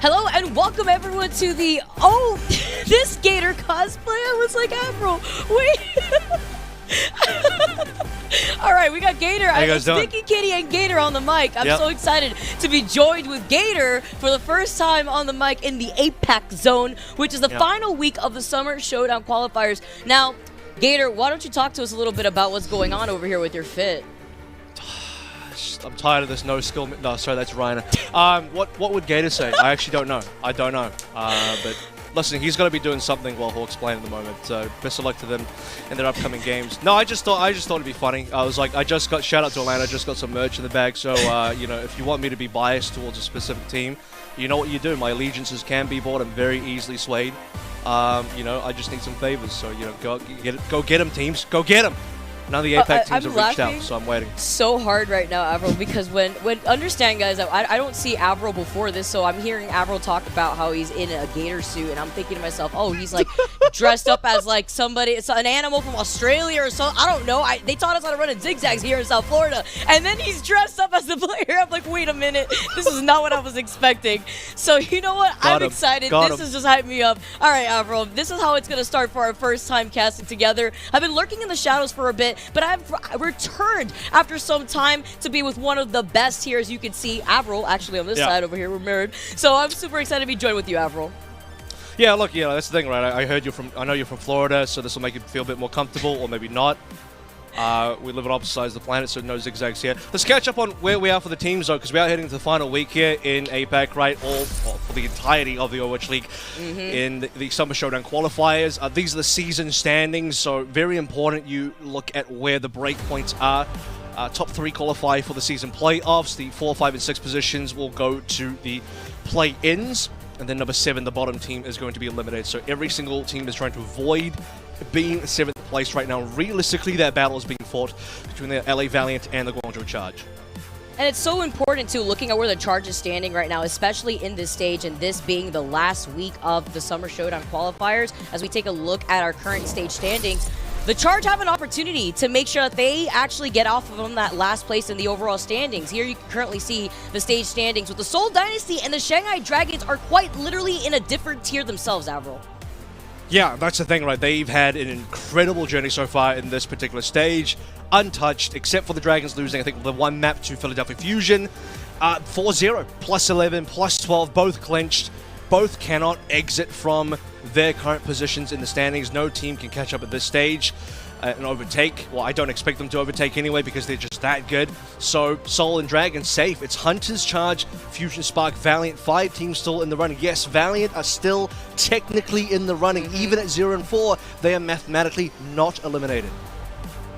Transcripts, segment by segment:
Hello and welcome everyone to the this Gator cosplay. I was like, Avril, wait. All right, we got Gator. It's Vicky, Kitty, and Gator on the mic. I'm so excited to be joined with Gator for the first time on the mic in the APAC zone, which is the final week of the Summer Showdown qualifiers. Now, Gator, why don't you talk to us a little bit about what's going on over here with your fit? I'm tired of this no skill. No, sorry, that's Ryan. What would Gator say? I actually don't know. I don't know. But listen, he's going to be doing something while he'll explain at the moment. So best of luck to them in their upcoming games. No, I just thought it'd be funny. I was like, shout out to Atlanta. I just got some merch in the bag. So you know, if you want me to be biased towards a specific team, you know what you do. My allegiances can be bought. I'm very easily swayed. You know, I just need some favors. So you know, go get them, teams. Go get them. None of the APAC teams have reached out, so I'm waiting. So hard right now, Avril, because when understand, guys, I don't see Avril before this, so I'm hearing Avril talk about how he's in a gator suit, and I'm thinking to myself, oh, he's like dressed up as like somebody, it's an animal from Australia or something. I don't know. They taught us how to run in zigzags here in South Florida, and then he's dressed up as the player. I'm like, wait a minute, this is not what I was expecting. So you know what? I'm excited. This is just hyped me up. All right, Avril, this is how it's gonna start for our first time casting together. I've been lurking in the shadows for a bit, but I've returned after some time to be with one of the best here, as you can see. Avril, actually on this side over here, we're mirrored. So I'm super excited to be joined with you, Avril. Yeah, look, you know, that's the thing, right? I know you're from Florida, so this will make you feel a bit more comfortable, or maybe not. We live on opposite sides of the planet, so no zigzags here. Let's catch up on where we are for the teams, though, because we are heading to the final week here in APAC, right? For the entirety of the Overwatch League in the Summer Showdown qualifiers. These are the season standings, so very important you look at where the breakpoints are. Top 3 qualify for the season playoffs. The 4, 5, and 6 positions will go to the play-ins. And then number 7, the bottom team, is going to be eliminated. So every single team is trying to avoid being 7th place right now. Realistically, that battle is being fought between the LA Valiant and the Guangzhou Charge. And it's so important, too, looking at where the Charge is standing right now, especially in this stage, and this being the last week of the Summer Showdown qualifiers. As we take a look at our current stage standings, the Charge have an opportunity to make sure that they actually get off of that last place in the overall standings. Here you can currently see the stage standings with the Seoul Dynasty and the Shanghai Dragons are quite literally in a different tier themselves, Avril. Yeah, that's the thing, right? They've had an incredible journey so far in this particular stage. Untouched, except for the Dragons losing, I think, the one map to Philadelphia Fusion. 4-0, plus 11, plus 12, both clinched. Both cannot exit from their current positions in the standings. No team can catch up at this stage and overtake. Well, I don't expect them to overtake anyway because they're just that good. So, Seoul and Dragon safe. It's Hunters, Charge, Fusion, Spark, Valiant. 5 teams still in the running. Yes, Valiant are still technically in the running. Even at 0 and 4, they are mathematically not eliminated.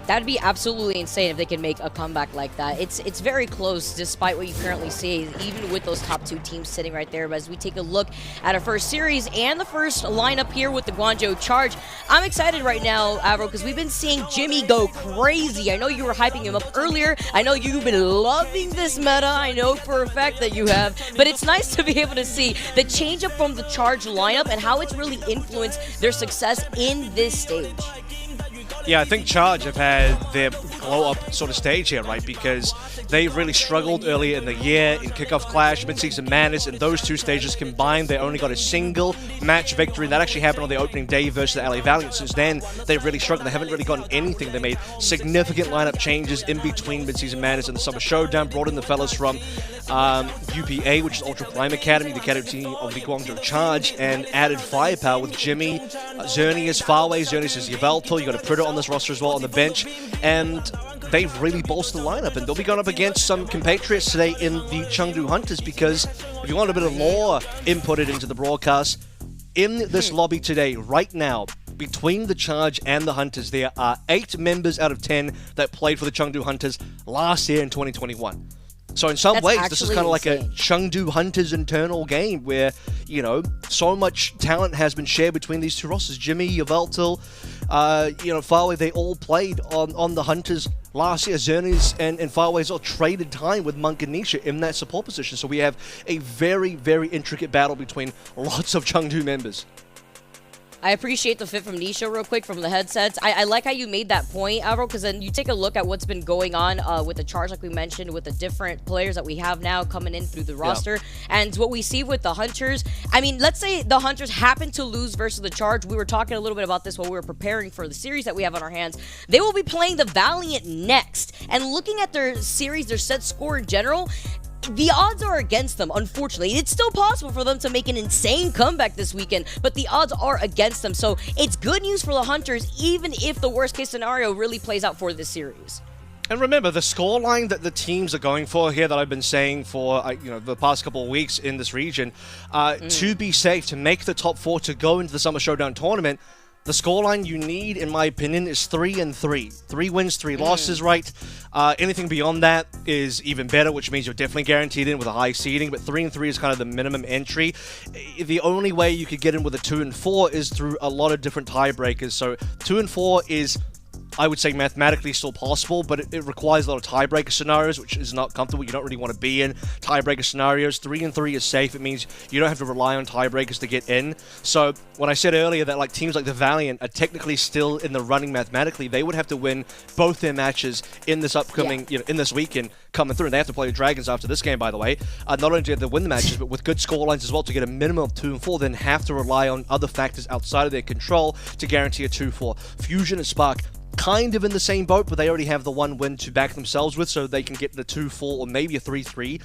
That'd be absolutely insane if they can make a comeback like that. It's very close, despite what you currently see, even with those top 2 teams sitting right there. But as we take a look at our first series and the first lineup here with the Guangzhou Charge, I'm excited right now, Avril, because we've been seeing Jimmy go crazy. I know you were hyping him up earlier. I know you've been loving this meta. I know for a fact that you have. But it's nice to be able to see the change up from the Charge lineup and how it's really influenced their success in this stage. Yeah, I think Charge have had their glow-up sort of stage here, right? Because they've really struggled earlier in the year in Kickoff Clash, Mid-Season Madness, and those 2 stages combined, they only got a single match victory. That actually happened on the opening day versus the LA Valiant. Since then, they've really struggled. They haven't really gotten anything. They made significant lineup changes in between Mid-Season Madness and the Summer Showdown, brought in the fellas from UPA, which is Ultra Prime Academy, the academy team of the Guangzhou Charge, and added firepower with Jimmy, Xerneas, Farway. Xerneas is Yveltal. You got a Predator on this roster as well on the bench, and they've really bolstered the lineup, and they'll be going up against some compatriots today in the Chengdu Hunters, because if you want a bit of lore inputted into the broadcast, in this lobby today, right now, between the Charge and the Hunters, there are 8 members out of 10 that played for the Chengdu Hunters last year in 2021. So in some ways, this is kind of like a Chengdu Hunters internal game where, you know, so much talent has been shared between these 2 rosters. Jimmy, Yveltal, you know, Farway, they all played on the Hunters last year. Xerneas and Farway's all traded time with Monk and Nisha in that support position. So we have a very, very intricate battle between lots of Chengdu members. I appreciate the fit from Nisha real quick from the headsets. I like how you made that point, Avril, because then you take a look at what's been going on with the charge, like we mentioned, with the different players that we have now coming in through the roster. And what we see with the Hunters, I mean, let's say the Hunters happen to lose versus the charge. We were talking a little bit about this while we were preparing for the series that we have on our hands. They will be playing the Valiant next. And looking at their series, their set score in general, the odds are against them, unfortunately. It's still possible for them to make an insane comeback this weekend, but the odds are against them. So it's good news for the Hunters, even if the worst-case scenario really plays out for this series. And remember, the scoreline that the teams are going for here that I've been saying for the past couple of weeks in this region, to be safe, to make the top 4, to go into the Summer Showdown tournament, the scoreline you need, in my opinion, is 3-3. 3 wins, 3 losses, right? Anything beyond that is even better, which means you're definitely guaranteed in with a high seeding, but 3-3 is kind of the minimum entry. The only way you could get in with a 2-4 is through a lot of different tiebreakers. So 2-4 is, I would say, mathematically still possible, but it requires a lot of tiebreaker scenarios, which is not comfortable. You don't really want to be in tiebreaker scenarios. 3-3 is safe. It means you don't have to rely on tiebreakers to get in. So when I said earlier that like teams like the Valiant are technically still in the running mathematically, they would have to win both their matches in this upcoming, in this weekend coming through. And they have to play the Dragons after this game, by the way. Not only do they have to win the matches, but with good scorelines as well to get a minimum of 2-4, then have to rely on other factors outside of their control to guarantee a 2-4. Fusion and Spark kind of in the same boat, but they already have the 1 win to back themselves with, so they can get the 2-4 or maybe a 3-3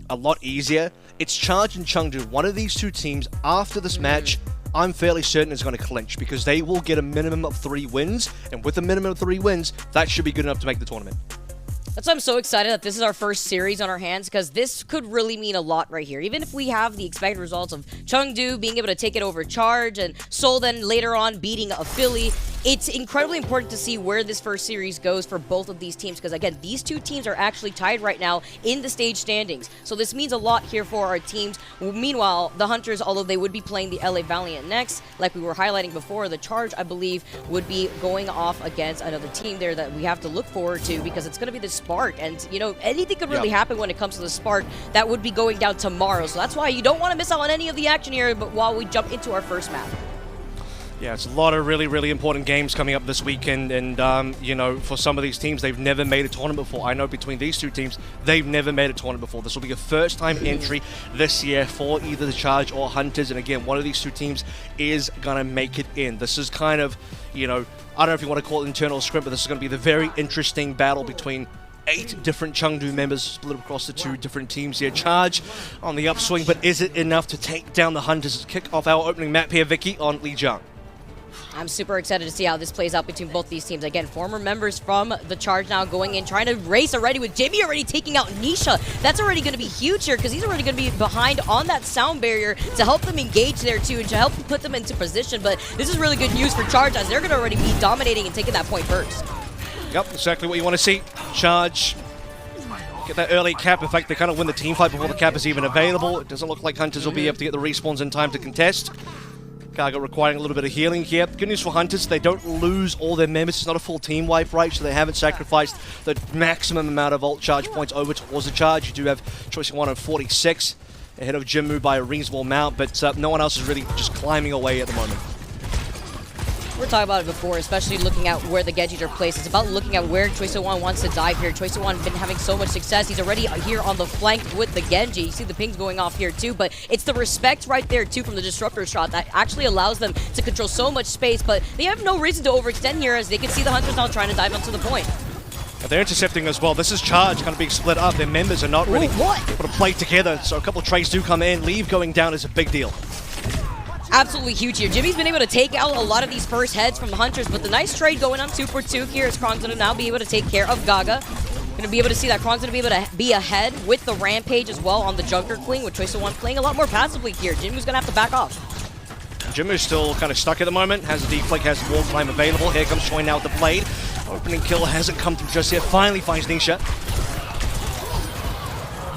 a lot easier. It's Charge and Chengdu. One of these two teams, after this match, I'm fairly certain is going to clinch, because they will get a minimum of 3 wins, and with a minimum of 3 wins, that should be good enough to make the tournament. That's why I'm so excited that this is our first series on our hands, because this could really mean a lot right here. Even if we have the expected results of Chengdu being able to take it over Charge and Seoul then later on beating a Philly, it's incredibly important to see where this first series goes for both of these teams, because again, these two teams are actually tied right now in the stage standings. So this means a lot here for our teams. Meanwhile, the Hunters, although they would be playing the LA Valiant next, like we were highlighting before, the Charge, I believe, would be going off against another team there that we have to look forward to, because it's going to be the Spark. And, you know, anything could really happen when it comes to the Spark. That would be going down tomorrow. So that's why you don't want to miss out on any of the action here, but while we jump into our first map. Yeah, it's a lot of really, really important games coming up this weekend, and, you know, for some of these teams, they've never made a tournament before. I know between these two teams, they've never made a tournament before. This will be a first-time entry this year for either the Charge or Hunters, and again, one of these two teams is going to make it in. This is kind of, you know, I don't know if you want to call it internal script, but this is going to be the very interesting battle between 8 different Chengdu members split across the 2 different teams here. Charge on the upswing, but is it enough to take down the Hunters? Kick off our opening map here, Vicky, on Lijiang. I'm super excited to see how this plays out between both these teams. Again, former members from the Charge now going in, trying to race already with Jimmy already taking out Nisha. That's already going to be huge here, because he's already going to be behind on that sound barrier to help them engage there too, and to help put them into position. But this is really good news for Charge, as they're going to already be dominating and taking that point first. Yep, exactly what you want to see. Charge get that early cap. In fact, they kind of win the team fight before the cap is even available. It doesn't look like Hunters will be able to get the respawns in time to contest. Cargo requiring a little bit of healing here. Good news for Hunters, they don't lose all their members. It's not a full team wipe, right? So they haven't sacrificed the maximum amount of ult charge points over towards the Charge. You do have choice 1 of 46 ahead of Jinmu by a reasonable amount, but no one else is really just climbing away at the moment. We're talking about it before, especially looking at where the Genjis are placed. It's about looking at where Choi-So-Wan wants to dive here. Choi-So-Wan has been having so much success. He's already here on the flank with the Genji. You see the pings going off here too, but it's the respect right there too from the Disruptor shot that actually allows them to control so much space, but they have no reason to overextend here, as they can see the Hunters now trying to dive onto the point. They're intercepting as well. This is Charge kind of being split up. Their members are not really able to play together, so a couple of trades do come in. Leave going down is a big deal. Absolutely huge here. Jimmy's been able to take out a lot of these first heads from the Hunters, but the nice trade going on 2-for-2 here is Krong's going to now be able to take care of Gaga. Going to be able to see that Krong's going to be able to be ahead with the Rampage as well on the Junker Queen, with Choi-So-Wan playing a lot more passively here. Jimmy's going to have to back off. Jinmu's still kind of stuck at the moment, has the flick, has wall climb available. Here comes Choi now with the blade. Opening kill hasn't come through just yet. Finally finds Nisha.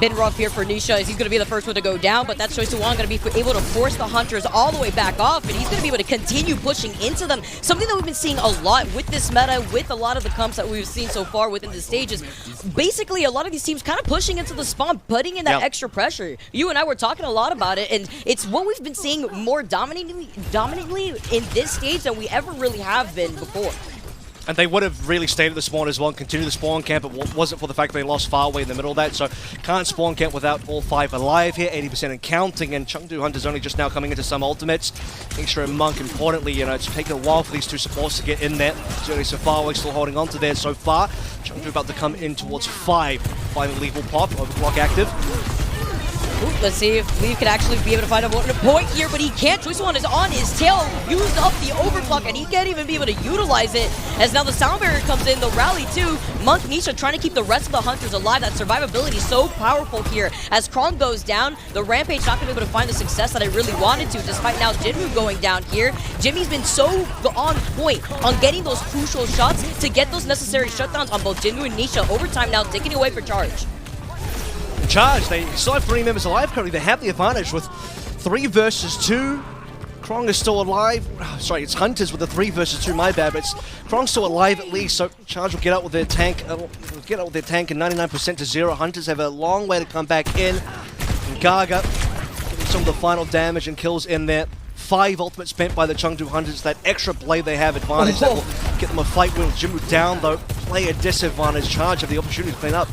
been rough here for Nisha, as he's going to be the first one to go down, but that's Choi Soo-won going to be able to force the Hunters all the way back off, and he's going to be able to continue pushing into them. Something that we've been seeing a lot with this meta, with a lot of the comps that we've seen so far within the stages. Basically, a lot of these teams kind of pushing into the spawn, putting in that extra pressure. You and I were talking a lot about it, and it's what we've been seeing more dominantly in this stage than we ever really have been before. And they would have really stayed at the spawn as well and continued the spawn camp. It wasn't for the fact they lost far away in the middle of that. So can't spawn camp without all 5 alive here, 80% and counting. And Chengdu Hunters only just now coming into some ultimates. Mixture and Monk, importantly, you know, it's taken a while for these two supports to get in there. Certainly so far away, still holding on to there so far. Chengdu about to come in towards 5. Finally, Leaf will pop, overclock active. Ooh, let's see if Leaf can actually be able to find a point here, but he can't. Choi Soo-won is on his tail, used up the overclock, and he can't even be able to utilize it. As now the sound barrier comes in, the rally too. Monk, Nisha trying to keep the rest of the Hunters alive. That survivability is so powerful here. As Krong goes down, the Rampage not going to be able to find the success that I really wanted to, despite now Jinwoo going down here. Jimmy's been so on point on getting those crucial shots to get those necessary shutdowns on both Jinwoo and Nisha. Overtime now taking away for Charge. Charge, they still have 3 members alive currently. They have the advantage with 3 versus 2. Krong is still alive. Sorry, it's Hunters with the 3 versus 2, my bad, but it's Krong's still alive at least, so Charge will get out with their tank. Get out with their tank and 99% to 0. Hunters have a long way to come back in. And Gaga getting some of the final damage and kills in there. 5 ultimates spent by the Chengdu Hunters. That extra blade they have advantage that will get them a fight win. Jinwoo down though, play a disadvantage. Charge have the opportunity to clean up.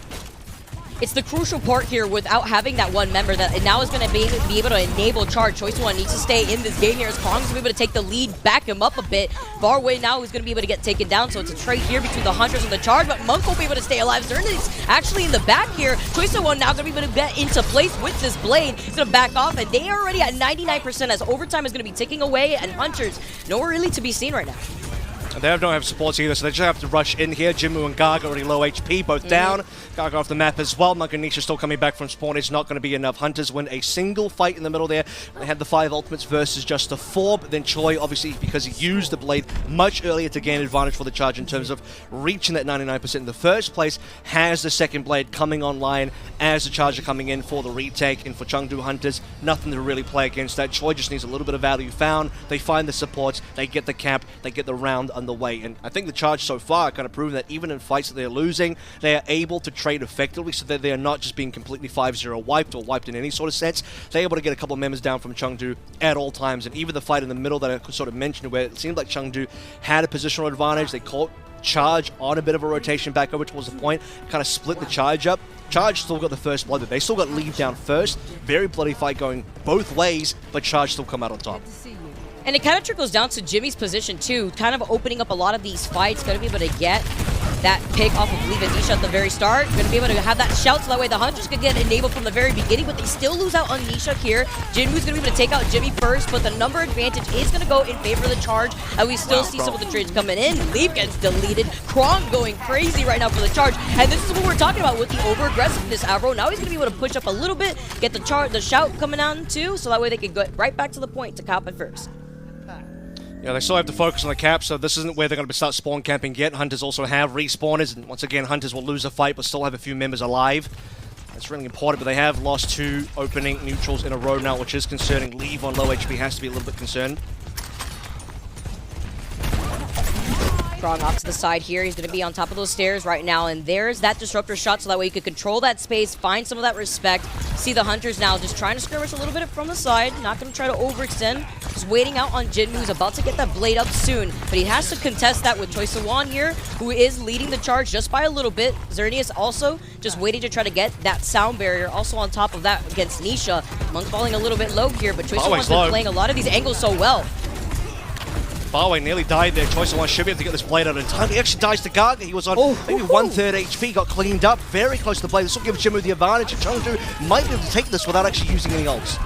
It's the crucial part here without having that one member that now is going to be able to enable Charge. Choi Soo-won needs to stay in this game here as Krong's going to be able to take the lead, back him up a bit. Far away now, he's going to be able to get taken down, so it's a trade here between the Hunters and the Charge, but Monk will be able to stay alive. Zernity's actually in the back here. Choi Soo-won now going to be able to get into place with this blade. He's going to back off, and they are already at 99% as overtime is going to be ticking away, and Hunters nowhere really to be seen right now. And they don't have supports either, so they just have to rush in here. Jinwoo and Gaga already low HP, both down. Gaga off the map as well. Monk and Nisha still coming back from spawn. It's not going to be enough. Hunters win a single fight in the middle there. They had the 5 ultimates versus just the 4, but then Choi, obviously, because he used the blade much earlier to gain advantage for the Charge in terms of reaching that 99% in the first place, has the second blade coming online as the Charge are coming in for the retake. And for Chengdu Hunters, nothing to really play against that. Choi just needs a little bit of value found. They find the supports, they get the camp, they get the round underway. And I think the Charge so far kind of proven that even in fights that they're losing, they are able to trade effectively so that they are not just being completely 5-0 wiped or wiped in any sort of sense. They're able to get a couple of members down from Chengdu at all times. And even the fight in the middle that I sort of mentioned where it seemed like Chengdu had a positional advantage, they caught Charge on a bit of a rotation back over towards the point, kind of split the Charge up. Charge still got the first blood, but they still got Leave down first. Very bloody fight going both ways, but Charge still come out on top. And it kind of trickles down to Jimmy's position too, kind of opening up a lot of these fights, going to be able to get that pick off of Leave and Nisha at the very start. Going to be able to have that shout so that way the Hunters can get enabled from the very beginning, but they still lose out on Nisha here. Jinwoo's going to be able to take out Jimmy first, but the number advantage is going to go in favor of the Charge, and we still see some of the trades coming in. Leave gets deleted. Krong going crazy right now for the Charge, and this is what we're talking about with the over-aggressiveness, Avro. Now he's going to be able to push up a little bit, get the shout coming on too, so that way they can go right back to the point to cop it first. Yeah, they still have to focus on the cap, so this isn't where they're going to start spawn camping yet. Hunters also have respawners, and once again, Hunters will lose a fight, but still have a few members alive. That's really important, but they have lost 2 opening neutrals in a row now, which is concerning. Leave on low HP has to be a little bit concerned. Krong off to the side here. He's going to be on top of those stairs right now, and there's that disruptor shot so that way you could control that space, find some of that respect. See the Hunters now just trying to skirmish a little bit from the side, not going to try to overextend. Just waiting out on Jinwoo, who's about to get that blade up soon, but he has to contest that with Choi Soo-won here, who is leading the Charge just by a little bit. Xerneas also just waiting to try to get that sound barrier. Also on top of that against Nisha. Monk falling a little bit low here, but Choi Soo-won's been playing a lot of these angles so well. Barway nearly died there. Choi Soo-won should be able to get this blade out in time. He actually dies to Gaga. He was on maybe 1/3 HP, got cleaned up, very close to the blade. This will give Jinwoo the advantage. Chengdu might be able to take this without actually using any ults.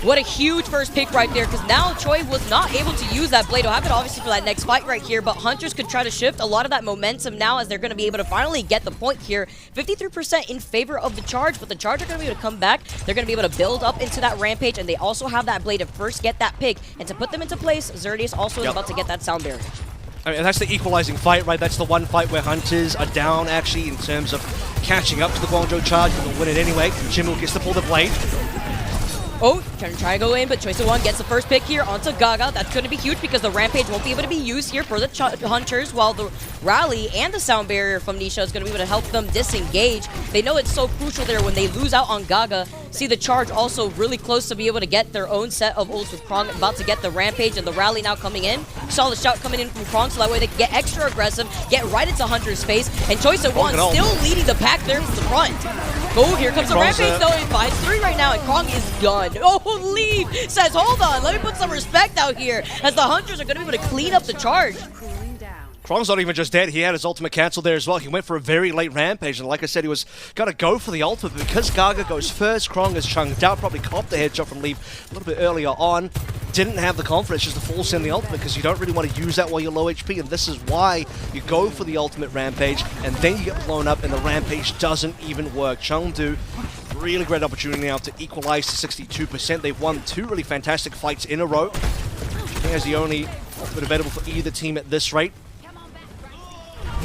What a huge first pick right there, because now Choi was not able to use that blade. He'll have it obviously for that next fight right here, but Hunters could try to shift a lot of that momentum now as they're going to be able to finally get the point here. 53% in favor of the Charge, but the Charge are going to be able to come back. They're going to be able to build up into that Rampage, and they also have that blade to first get that pick. And to put them into place, Xerneas also is about to get that sound barrier. I mean, that's the equalizing fight, right? That's the one fight where Hunters are down, actually, in terms of catching up to the Guangzhou charge, but they'll win it anyway. Jinmu gets to pull the blade. Oh, trying to go in, but Choice of One gets the first pick here onto Gaga. That's going to be huge because the Rampage won't be able to be used here for the Hunters, while the Rally and the Sound Barrier from Nisha is going to be able to help them disengage. They know it's so crucial there when they lose out on Gaga. See the Charge also really close to be able to get their own set of ults with Krong about to get the Rampage and the Rally now coming in. Saw the shout coming in from Krong so that way they can get extra aggressive, get right into Hunter's face, and Choice of One still leading the pack there from the front. Oh, here comes the Rampage though. It finds 3 right now, and Krong is done. Oh, Leave says, hold on, let me put some respect out here as the Hunters are going to be able to clean up the charge. Krong's not even just dead, he had his ultimate cancelled there as well. He went for a very late Rampage, and like I said, he was going to go for the ultimate, but because Gaga goes first, Krong is chunked out, probably copped the headshot from Leave a little bit earlier on. Didn't have the confidence just to full send the ultimate because you don't really want to use that while you're low HP, and this is why you go for the ultimate Rampage, and then you get blown up and the Rampage doesn't even work. Chengdu, really great opportunity now to equalize to 62%. They've won 2 really fantastic fights in a row. I think that's the only ultimate available for either team at this rate.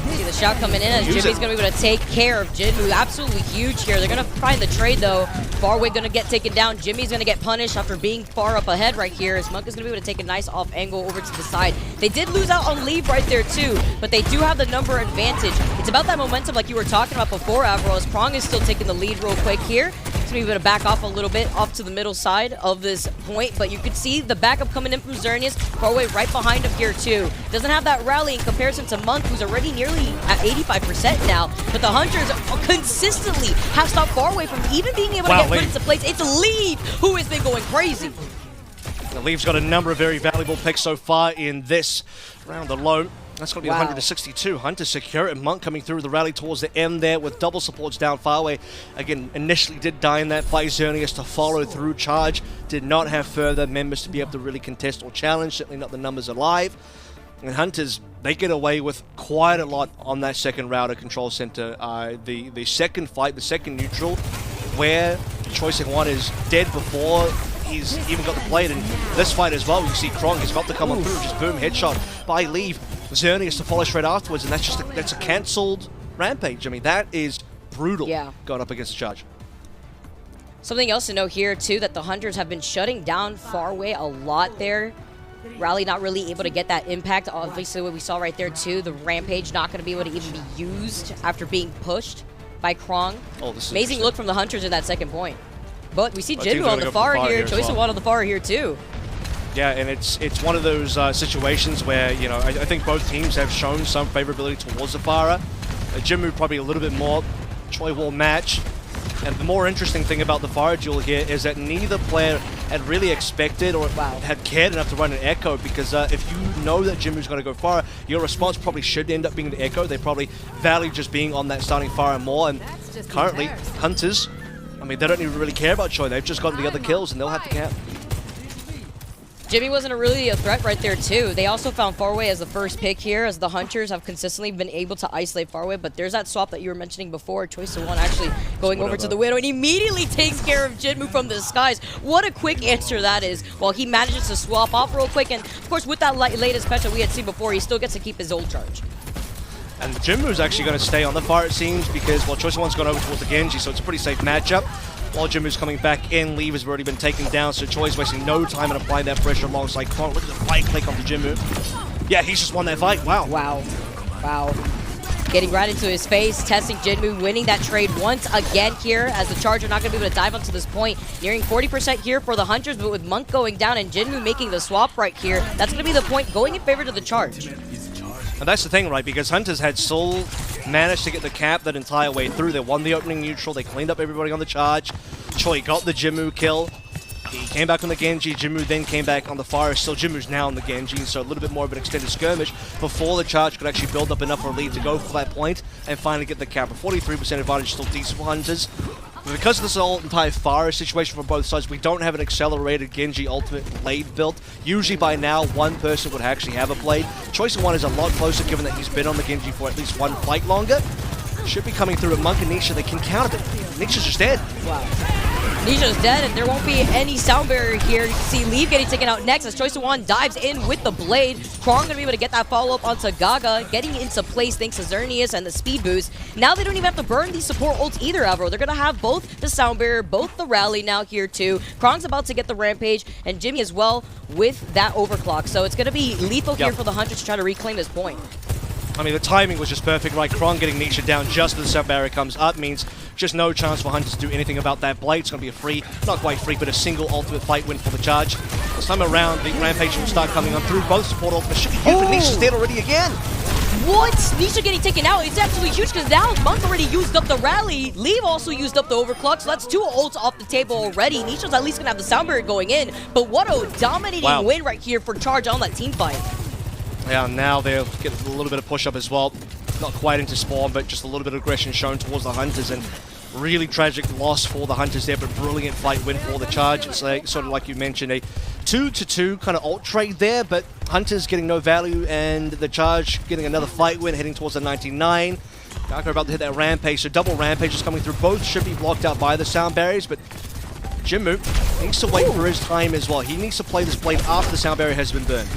See the shot coming in as Jimmy's going to be able to take care of Jinmu. Absolutely huge here. They're going to find the trade though. Farway going to get taken down. Jimmy's going to get punished after being far up ahead right here as Monk is going to be able to take a nice off angle over to the side. They did lose out on Leave right there too, but they do have the number advantage. It's about that momentum like you were talking about before, Avril, as Krong is still taking the lead real quick here. He's going to be able to back off a little bit off to the middle side of this point, but you can see the backup coming in from Xerneas. Farway right behind him here too. Doesn't have that rally in comparison to Monk, who's already nearly at 85% now, but the Hunters consistently have stopped Farway from even being able to get put into place. It's Leave who has been going crazy. The Leave's got a number of very valuable picks so far in this round alone. That's going to be 162. Hunter secure, and Monk coming through the rally towards the end there with double supports down Farway. Again, initially did die in that fight. Xerneas to follow through charge. Did not have further members to be able to really contest or challenge. Certainly not the numbers alive. And Hunters, they get away with quite a lot on that second router control center. The second fight, the second neutral, where Choice of One is dead before he's even got the blade. And this fight as well, you see Krong is about to come on through, just boom, headshot by Leave. Xerneas to follow straight afterwards, and that's a cancelled Rampage. I mean, that is brutal going up against the charge. Something else to note here too, that the Hunters have been shutting down Farway a lot there. Rally not really able to get that impact. Obviously what we saw right there too, the Rampage not going to be able to even be used after being pushed by Krong. Oh, this is amazing look from the Hunters in that second point. But we see Jinmu on the far here, Choice of One on the far here too. Yeah, and it's one of those situations where, you know, I think both teams have shown some favorability towards the Pharah. Jinmu probably a little bit more. Choi will match. And the more interesting thing about the Pharah duel here is that neither player had really expected or had cared enough to run an Echo, because if you know that Jinmu's going to go Pharah, your response probably should end up being the Echo. They probably value just being on that starting Pharah more, and currently, Hunters, I mean, they don't even really care about Choi. They've just gotten the other kills, and they'll have to cap. Jimmy wasn't really a threat right there too. They also found Farway as the first pick here, as the Hunters have consistently been able to isolate Farway, but there's that swap that you were mentioning before. Choice of One actually going over to the Widow and immediately takes care of Jinmu from the skies. What a quick answer that is, while he manages to swap off real quick, and of course with that latest special we had seen before, he still gets to keep his ult charge. And Jinmu's actually going to stay on the far, it seems, because, well, Choice of One's gone over towards the Genji, so it's a pretty safe matchup. While Jinmu's coming back in, Leave has already been taken down, so Choi's wasting no time in applying that pressure alongside Krong. Look at the right click onto Jinmu. Yeah, he's just won that fight. Wow. Wow. Wow. Getting right into his face, testing Jinmu, winning that trade once again here, as the Charge are not going to be able to dive onto this point. Nearing 40% here for the Hunters, but with Monk going down and Jinmu making the swap right here, that's going to be the point going in favor to the Charge. And that's the thing, right? Because Hunters had Soul managed to get the cap that entire way through. They won the opening neutral. They cleaned up everybody on the charge. Choi got the Jinmu kill. He came back on the Genji. Jinmu then came back on the fire. Still, Jinmu's now on the Genji, so a little bit more of an extended skirmish before the charge could actually build up enough for a lead to go for that point and finally get the cap. A 43% advantage, still decent for Hunters. But because of this whole entire fire situation from both sides, we don't have an accelerated Genji ultimate blade built. Usually by now, one person would actually have a blade. Choice of One is a lot closer, given that he's been on the Genji for at least one fight longer. Should be coming through a Monk and Nisha. They can counter it. Nisha's just dead. Wow. Nisha's dead, and there won't be any sound barrier here. You can see Leave getting taken out next as Choice One dives in with the blade. Krong gonna be able to get that follow-up onto Gaga, getting into place thanks to Xerneas and the speed boost. Now they don't even have to burn these support ults either, Avro. They're gonna have both the sound barrier, both the rally now here too. Krong's about to get the rampage, and Jimmy as well with that overclock. So it's gonna be lethal here for the Hunters to try to reclaim this point. I mean, the timing was just perfect, right? Krong getting Nisha down just as the sound barrier comes up means just no chance for Hunters to do anything about that blade. It's going to be a free, not quite free, but a single ultimate fight win for the charge. This time around, the rampage will start coming on through both support ultimates. Should be huge, but Nisha's dead already again. What? Nisha getting taken out. It's absolutely huge because now Monk already used up the rally. Leave also used up the overclock, so that's 2 ults off the table already. Nisha's at least going to have the sound barrier going in, but what a dominating win right here for Charge on that team fight. Yeah, now they'll get a little bit of push-up as well. Not quite into spawn, but just a little bit of aggression shown towards the Hunters, and really tragic loss for the Hunters there, but brilliant fight win for the Charge. It's sort of like you mentioned, a 2-2 kind of ult trade there, but Hunters getting no value, and the Charge getting another fight win, heading towards the 99. Darko about to hit that rampage, so double rampages coming through. Both should be blocked out by the sound barriers, but Jimmu needs to wait for his time as well. He needs to play this blade after the sound barrier has been burned.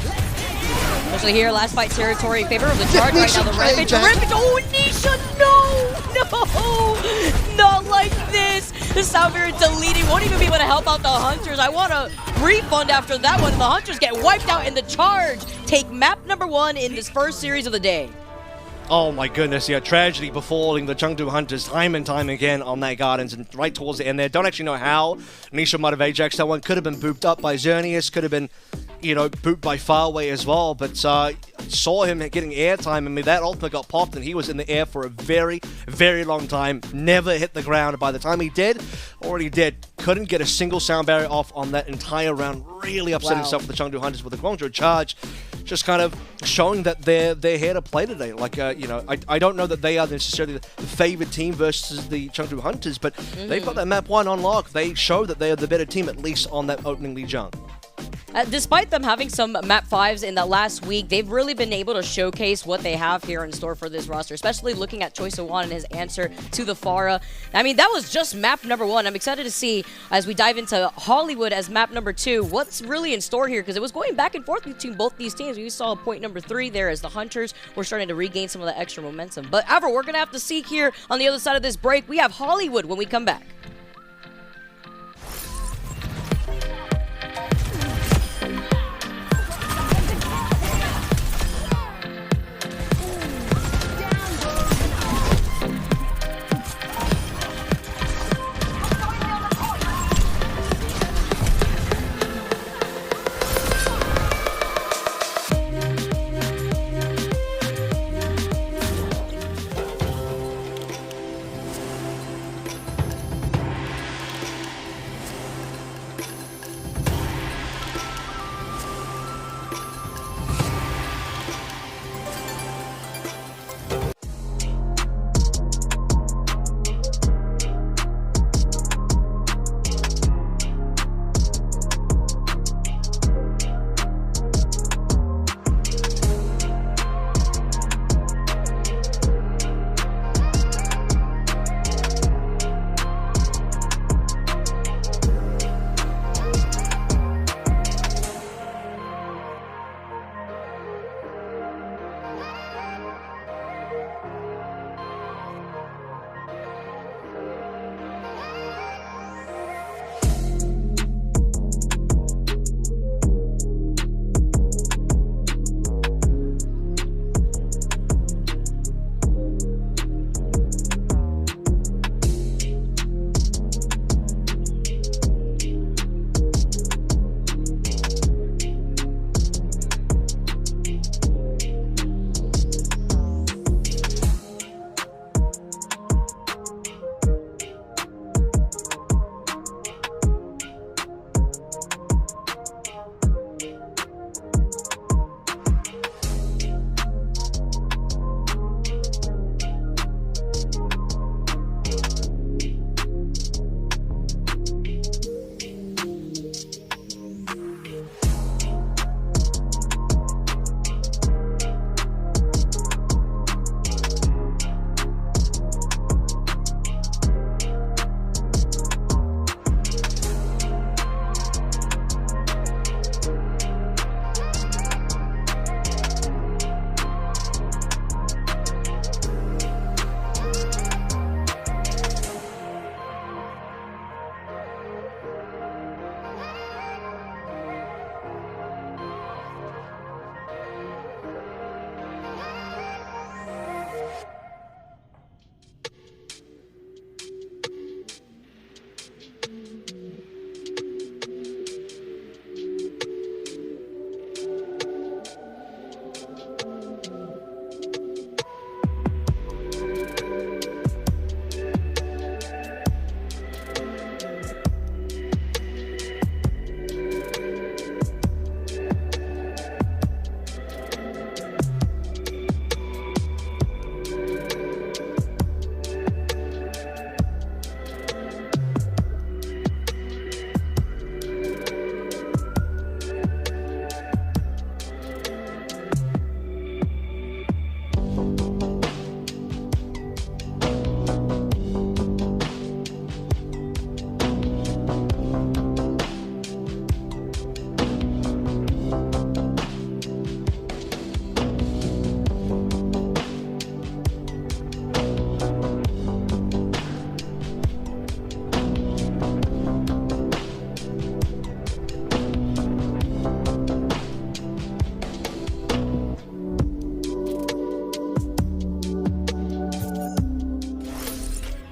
Especially here, last fight territory in favor of the Charge right now. The rampage, oh, Nisha, no! Not like this! The sound barrier deleting, won't even be able to help out the Hunters. I want a refund after that one. The Hunters get wiped out, and the Charge take map number 1 in this first series of the day. Oh my goodness, yeah, tragedy befalling the Chengdu Hunters time and time again on that Gardens, and right towards the end there. Don't actually know how Nisha might have Ajaxed that one. Could have been booped up by Xerneas, could have been, you know, booped by Farway as well, but saw him getting airtime. I mean, that ultimate got popped, and he was in the air for a very, very long time. Never hit the ground. By the time he did, already dead. Couldn't get a single sound barrier off on that entire round. Really upset himself with the Chengdu Hunters with the Guangzhou Charge. Just kind of showing that they're here to play today. Like, you know, I don't know that they are necessarily the favored team versus the Chengdu Hunters, but they've got that map 1 on lock. They show that they are the better team, at least on that opening league jump. Despite them having some map 5s in the last week, they've really been able to showcase what they have here in store for this roster, especially looking at Choice One and his answer to the Pharah. I mean, that was just map number 1. I'm excited to see, as we dive into Hollywood as map number 2, what's really in store here, because it was going back and forth between both these teams. We saw point number 3 there as the Hunters were starting to regain some of the extra momentum. But Avro, we're going to have to see here on the other side of this break. We have Hollywood when we come back.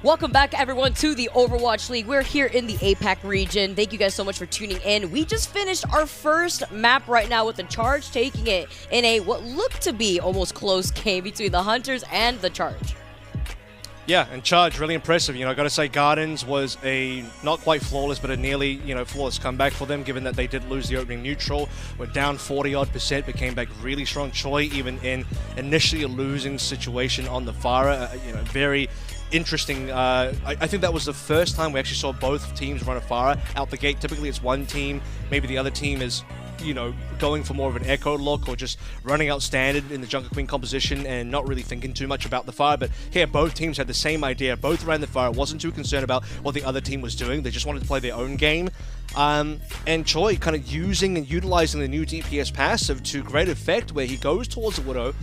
Welcome back, everyone, to the Overwatch League. We're here in the APAC region. Thank you guys so much for tuning in. We just finished our first map right now with the Charge taking it in a what looked to be almost close game between the Hunters and the Charge. Yeah, and Charge, really impressive. I got to say Gardens was a not quite flawless, but a nearly, flawless comeback for them, given that they did lose the opening neutral. Were down 40-odd%, but came back really strong. Choi, even in initially a losing situation on the Pharah, very interesting. I think that was the first time we actually saw both teams run a Pharah out the gate. Typically, it's one team. Maybe the other team is going for more of an echo look or just running out standard in the Junker Queen composition and not really thinking too much about the fire. But here, both teams had the same idea. Both ran the fire, wasn't too concerned about what the other team was doing. They just wanted to play their own game. And Choi kind of using and utilizing the new DPS passive to great effect, where he goes towards the Widow,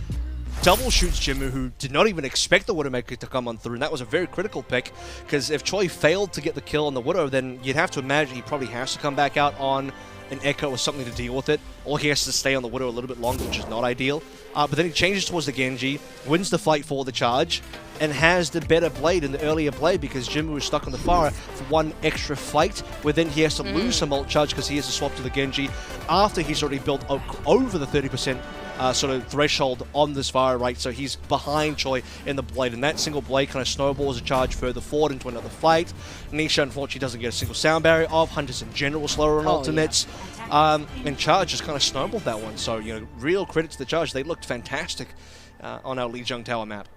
double shoots Jinmu, who did not even expect the Widowmaker to come on through, and that was a very critical pick, because if Choi failed to get the kill on the Widow, then you'd have to imagine he probably has to come back out on an Echo or something to deal with it, or he has to stay on the Widow a little bit longer, which is not ideal. But then he changes towards the Genji, wins the fight for the Charge, and has the better blade in the earlier blade, because Jinmu was stuck on the Pharah for one extra fight, where then he has to lose some ult charge because he has to swap to the Genji after he's already built over the 30% sort of threshold on this Pharah, right? So he's behind Choi in the blade, and that single blade kind of snowballs a Charge further forward into another fight. Nisha, unfortunately, doesn't get a single sound barrier off. Hunters in general slower on ultimates. Yeah. And Charge just kind of snowballed that one. So, real credit to the Charge. They looked fantastic on our Lijiang Tower map.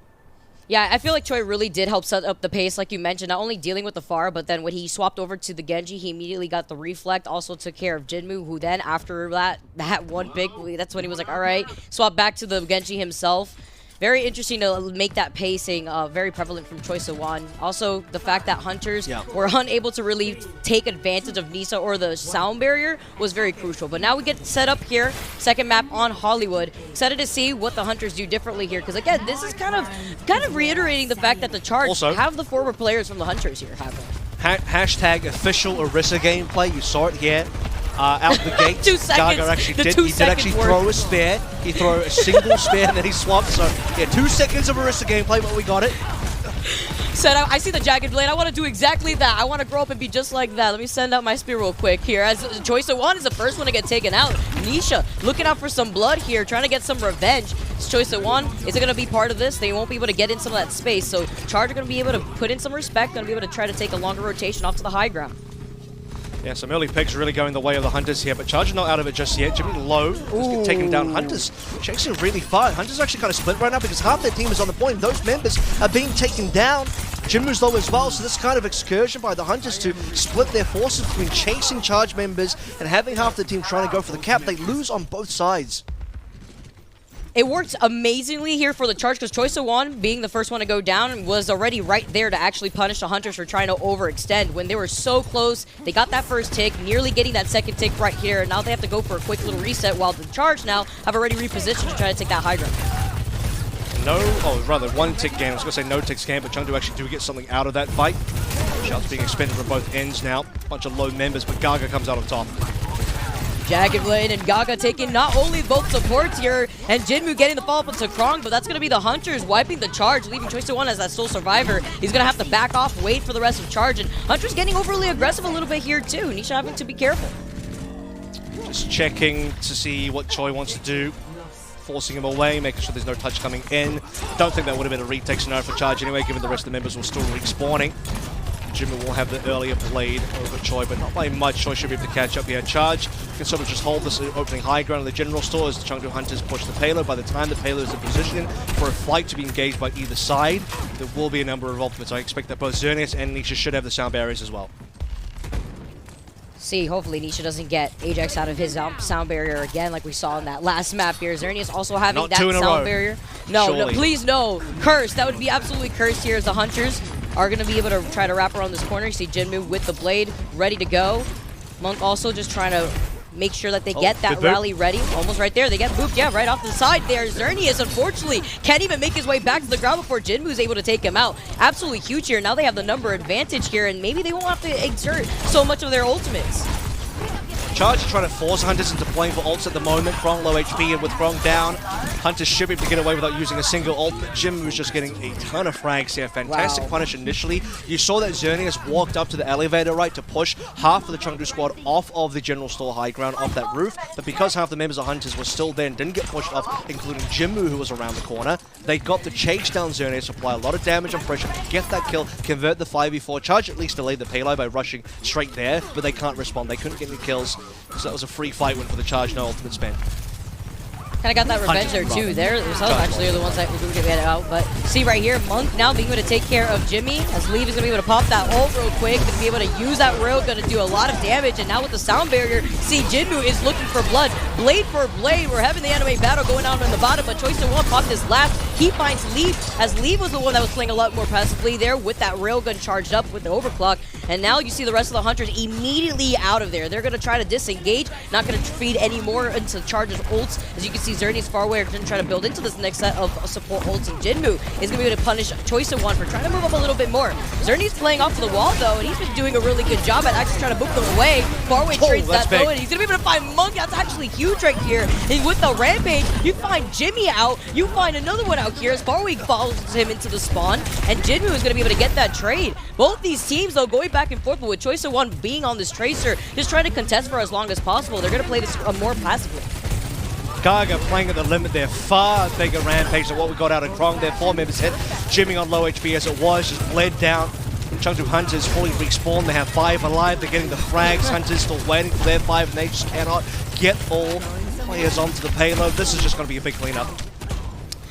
Yeah, I feel like Choi really did help set up the pace, like you mentioned, not only dealing with the Pharah, but then when he swapped over to the Genji, he immediately got the reflect, also took care of Jinmu, who then, after that one pick, that's when he was like, all right, swap back to the Genji himself. Very interesting to make that pacing very prevalent from Choi So-won. Also, the fact that Hunters were unable to really take advantage of Nisa or the sound barrier was very crucial. But now we get set up here, second map on Hollywood. Excited to see what the Hunters do differently here, because again, this is kind of reiterating the fact that the Charge also have the forward players from the Hunters here. Hashtag official Orisa gameplay. You saw it here. Out the gate, 2 seconds. Gaga actually did actually throw a spare. He threw a single spare and then he swapped. So yeah, 2 seconds of Orisa gameplay, but we got it. Said, I see the Jagged Blade. I want to do exactly that. I want to grow up and be just like that. Let me send out my spear real quick here. As Choi So-won is the first one to get taken out. Nisha looking out for some blood here, trying to get some revenge. Choi So-won, is it going to be part of this? They won't be able to get in some of that space. So Charge are going to be able to put in some respect, going to be able to try to take a longer rotation off to the high ground. Yeah, some early picks really going the way of the Hunters here, but Charge not out of it just yet. Jimmy low, just taking down Hunters. Chasing really far. Hunters actually kind of split right now because half their team is on the point. Those members are being taken down. Jinmu's low as well, so this kind of excursion by the Hunters to split their forces between chasing Charge members and having half the team trying to go for the cap. They lose on both sides. It worked amazingly here for the Charge because Choi So-won, being the first one to go down, was already right there to actually punish the Hunters for trying to overextend. When they were so close, they got that first tick, nearly getting that second tick right here. Now they have to go for a quick little reset, while the Charge now have already repositioned to try to take that high ground. One tick gain. I was going to say no ticks gain, but Chengdu actually do get something out of that fight. Shots being expended from both ends now. Bunch of low members, but Gaga comes out on top. Jagged Blade and Gaga taking not only both supports here, and Jinmu getting the follow-up into Krong, but that's going to be the Hunters wiping the Charge, leaving Choi So-won as that sole survivor. He's going to have to back off, wait for the rest of Charge, and Hunters getting overly aggressive a little bit here too. Nisha having to be careful. Just checking to see what Choi wants to do. Forcing him away, making sure there's no touch coming in. Don't think that would have been a retake scenario for Charge anyway, given the rest of the members were still respawning. Jinmu will have the earlier blade over Choi, but not by much. Choi should be able to catch up here. Charge can sort of just hold this opening high ground in the general store as the Chengdu Hunters push the Payload. By the time the Payload is in position for a fight to be engaged by either side, there will be a number of ultimates. I expect that both Xerneas and Nisha should have the sound barriers as well. See, hopefully Nisha doesn't get Ajax out of his sound barrier again like we saw in that last map here. Xerneas also having that sound barrier. No, please no. Cursed. That would be absolutely cursed here as the Hunters are going to be able to try to wrap around this corner. You see Jinmu with the blade ready to go. Monk also just trying to make sure that they get that rally ready. Almost right there. They get booped, yeah, right off the side there. Xerneas, unfortunately, can't even make his way back to the ground before Jinmu's able to take him out. Absolutely huge here. Now they have the number advantage here, and maybe they won't have to exert so much of their ultimates. Charge is trying to force Hunters into playing for ults at the moment. Krong low HP, and with Krong down, Hunters should be able to get away without using a single ult. But Jim was just getting a ton of frags here. Fantastic punish initially. You saw that Xerneas walked up to the elevator, right, to push half of the Chengdu squad off of the general store high ground, off that roof. But because half the members of Hunters were still there and didn't get pushed off, including Jinmu, who was around the corner, they got to chase down Xerneas, apply a lot of damage and pressure to get that kill, convert the 5v4. Charge at least delayed the payload by rushing straight there, but they can't respond. They couldn't get any kills, so that was a free fight win for the Charge, no ultimate spend. Kind of got that revenge there too. Themselves actually are the ones that were going to get it out. But see right here, Monk now being able to take care of Jimmy, as Leave is going to be able to pop that ult real quick, going to be able to use that rail, going to do a lot of damage. And now with the sound barrier, see Jinmu is looking for blood. Blade for blade. We're having the anime battle going on in the bottom, but Choice of One popped his last. He finds Leave, as Leave was the one that was playing a lot more passively there with that railgun charged up with the overclock. And now you see the rest of the Hunters immediately out of there. They're going to try to disengage, not going to feed any more into Charge's ults. As you can see, Xerneas far away are going to try to build into this next set of support ults, and Jinmu is going to be able to punish Choice of One for trying to move up a little bit more. Xerneas playing off the wall though, and he's been doing a really good job at actually trying to move them away. Farway trades that though, and he's going to be able to find Monk. That's actually huge right here. And with the Rampage, you find Jimmy out, you find another one out here as Farway follows him into the spawn, and Jinmu is going to be able to get that trade. Both these teams though going back and forth, but with Choice of One being on this Tracer, just trying to contest for as long as possible. They're going to play this more passively. Gaga playing at the limit there, far bigger Rampage than what we got out of Krong there. 4 members hit, Jimmy on low HP as it was, just bled down. Chengdu Hunters fully respawned, they have 5 alive, they're getting the frags. Hunters still waiting for their 5, and they just cannot get all players onto the payload. This is just going to be a big cleanup.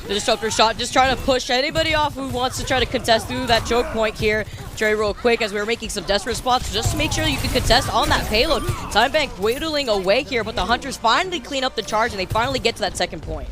The disruptor shot, just trying to push anybody off who wants to try to contest through that choke point here. Trey real quick as we were making some desperate spots just to make sure you can contest on that payload. Time Bank whittling away here, but the Hunters finally clean up the charge and they finally get to that second point.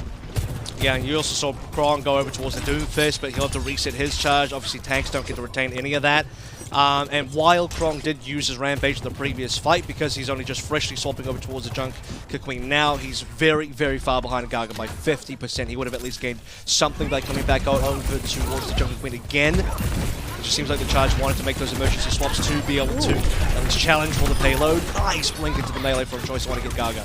Yeah, and you also saw Krong go over towards the Doomfist, but he'll have to reset his charge. Obviously, tanks don't get to retain any of that. And while Krong did use his Rampage in the previous fight, because he's only just freshly swapping over towards the Junker Queen now, he's very, very far behind Gaga by 50%. He would have at least gained something by coming back out over towards the Junker Queen again. It just seems like the Charge wanted to make those emergency swaps to be able to at least challenge for the payload. Nice blink into the melee for a Choice to want to get Gaga.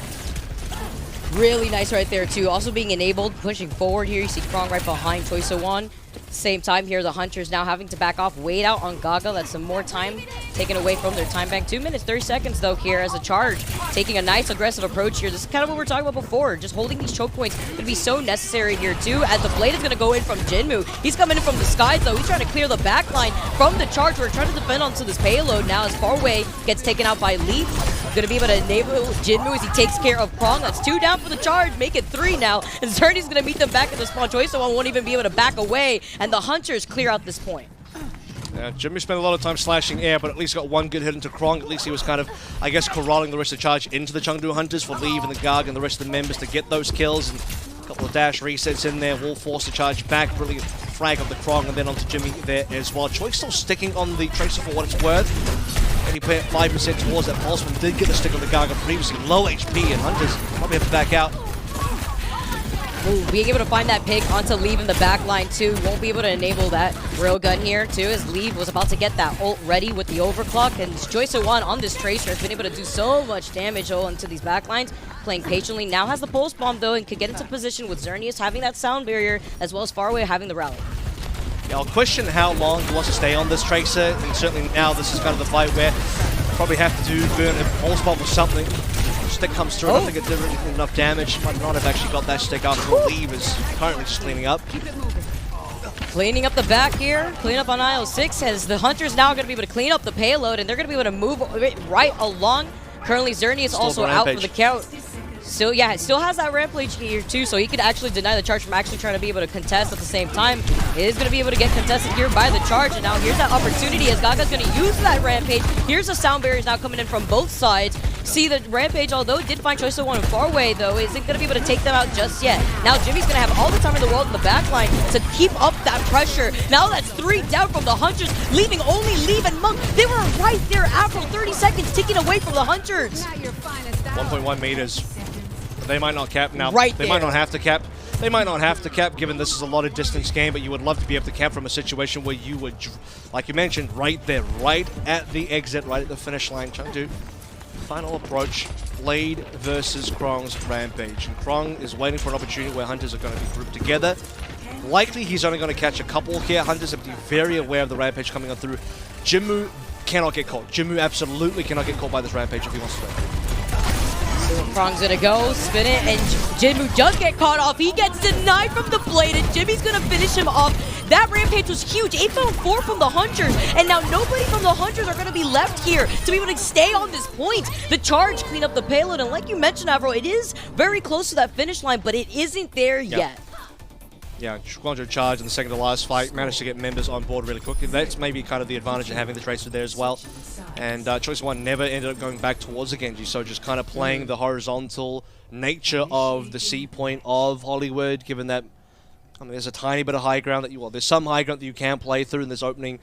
Really nice right there too. Also being enabled, pushing forward here. You see Krong right behind Choice of One. Same time here, the Hunters now having to back off, wait out on Gaga. That's some more time taken away from their time bank. 2 minutes, 30 seconds though here as a Charge taking a nice aggressive approach here. This is kind of what we were talking about before. Just holding these choke points could be so necessary here too, as the Blade is going to go in from Jinmu. He's coming in from the skies though. He's trying to clear the back line from the Charge. We're trying to defend onto this payload now as Farway gets taken out by Leaf. Going to be able to enable Jinmu as he takes care of Krong. That's 2 down for the Charge, make it 3 now. And Xerneas going to meet them back at the spawn. Choice of One won't even be able to back away, and the Hunters clear out this point. Yeah, Jimmy spent a lot of time slashing air, but at least got 1 good hit into Krong. At least he was kind of, I guess, corralling the rest of the Charge into the Chengdu Hunters for Leave and the Garg and the rest of the members to get those kills. And a couple of dash resets in there will force the Charge back. Brilliant frag of the Krong and then onto Jimmy there as well. Choice still sticking on the Tracer for what it's worth. And he put 5% towards that pulse one. Did get the stick on the Garga previously. Low HP, and Hunters probably have to back out. Ooh, being able to find that pick onto Leave in the back line too. Won't be able to enable that railgun here too, as Leave was about to get that ult ready with the overclock. And Choice of One on this Tracer has been able to do so much damage into these back lines. Playing patiently. Now has the pulse bomb though and could get into position with Xerneas having that sound barrier as well as Farway having the rally. Yeah, I'll question how long he wants to stay on this Tracer, and certainly now this is kind of the fight where probably have to do burn a pulse bomb or something. Stick comes through. I don't think it did really enough damage. Might not have actually got that stick after Leave is currently just cleaning up. Cleaning up the back here, clean up on aisle 6 as the Hunters now going to be able to clean up the payload and they're going to be able to move right along. Currently Xerneas also out for the count. Still, yeah, it still has that Rampage here too, so he could actually deny the Charge from actually trying to be able to contest at the same time. It is going to be able to get contested here by the Charge, and now here's that opportunity as Gaga's going to use that Rampage. Here's the sound barriers now coming in from both sides. See, the Rampage, although it did find Choice of One far away, though, isn't going to be able to take them out just yet. Now Jimmy's going to have all the time in the world in the backline to keep up that pressure. Now that's 3 down from the Hunters, leaving only Leave and Monk. They were right there after 30 seconds, ticking away from the Hunters. 1.1 meters. They might not cap now. Right they might not have to cap. They might not have to cap, given this is a lot of distance game, but you would love to be able to cap from a situation where you would, like you mentioned, right there, right at the exit, right at the finish line. Chengdu, final approach. Blade versus Krong's Rampage. And Krong is waiting for an opportunity where Hunters are going to be grouped together. Likely he's only going to catch a couple here. Hunters have to be very aware of the Rampage coming on through. Jinmu cannot get caught. Jinmu absolutely cannot get caught by this Rampage if he wants to win. So Krong's gonna go, spin it, and Jinmu does get caught off. He gets denied from the Blade, and Jimmy's gonna finish him off. That Rampage was huge. 8-4 from the Hunters, and now nobody from the Hunters are gonna be left here to be able to stay on this point. The Charge clean up the payload, and like you mentioned, Avro, it is very close to that finish line, but it isn't there yet. Yeah, Guangzhou Charge in the second to last fight, managed to get members on board really quickly. That's maybe kind of the advantage of having the Tracer there as well. And Choice One never ended up going back towards the Genji, so just kind of playing the horizontal nature of the C point of Hollywood, given that, I mean, there's a tiny bit of high ground that there's some high ground that you can play through in this opening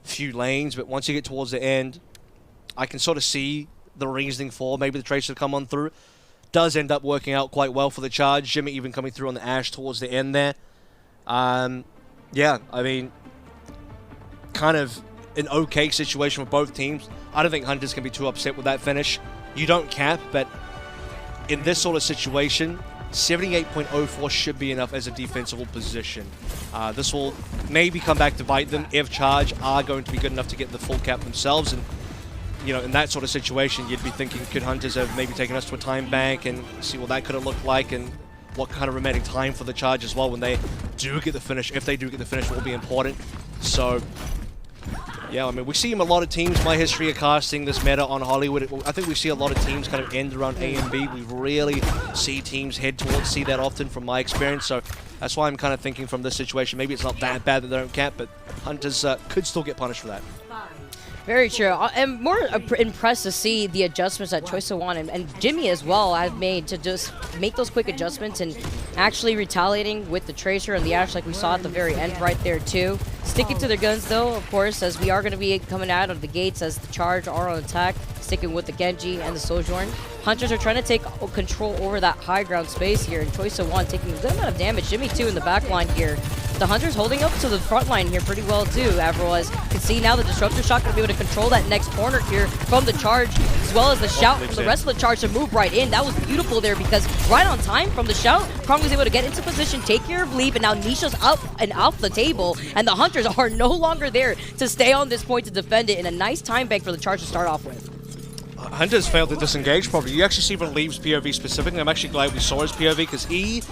few lanes, but once you get towards the end, I can sort of see the reasoning for maybe the Tracer to come on through. Does end up working out quite well for the Charge. Jimmy even coming through on the Ashe towards the end there. Yeah, I mean, kind of an okay situation for both teams. I don't think Hunters can be too upset with that finish. You don't cap, but in this sort of situation, 78.04 should be enough as a defensible position. This will maybe come back to bite them if Charge are going to be good enough to get the full cap themselves. And, you know, in that sort of situation, you'd be thinking, could Hunters have maybe taken us to a time bank and see what that could have looked like, and what kind of remaining time for the Charge as well when they do get the finish. If they do get the finish, will be important. So, yeah, I mean, we see a lot of teams, my history of casting this meta on Hollywood, I think we see a lot of teams kind of end around A and B. We rarely see teams head towards C that often from my experience, so that's why I'm kind of thinking from this situation, maybe it's not that bad that they don't cap, but Hunters could still get punished for that. Very true. I'm more impressed to see the adjustments that Choice One and Jimmy as well have made to just make those quick adjustments and actually retaliating with the Tracer and the Ashe like we saw at the very end right there too. Sticking to their guns though, of course, as we are going to be coming out of the gates as the Charge are on attack, sticking with the Genji and the Sojourn. Hunters are trying to take control over that high ground space here, and Choice One taking a good amount of damage. Jimmy too in the back line here. The Hunters holding up to the front line here pretty well too. Avro, as you can see now, the Disruptor Shot going to be able to control that next corner here from the Charge, as well as the shout from the rest of the Charge to move right in. That was beautiful there because right on time from the shout, Krong was able to get into position, take care of Leap, and now Nisha's up and off the table, and the Hunters are no longer there to stay on this point to defend it, in a nice time bank for the Charge to start off with. Hunters failed to disengage probably. You actually see from Leaves POV specifically. I'm actually glad we saw his POV because he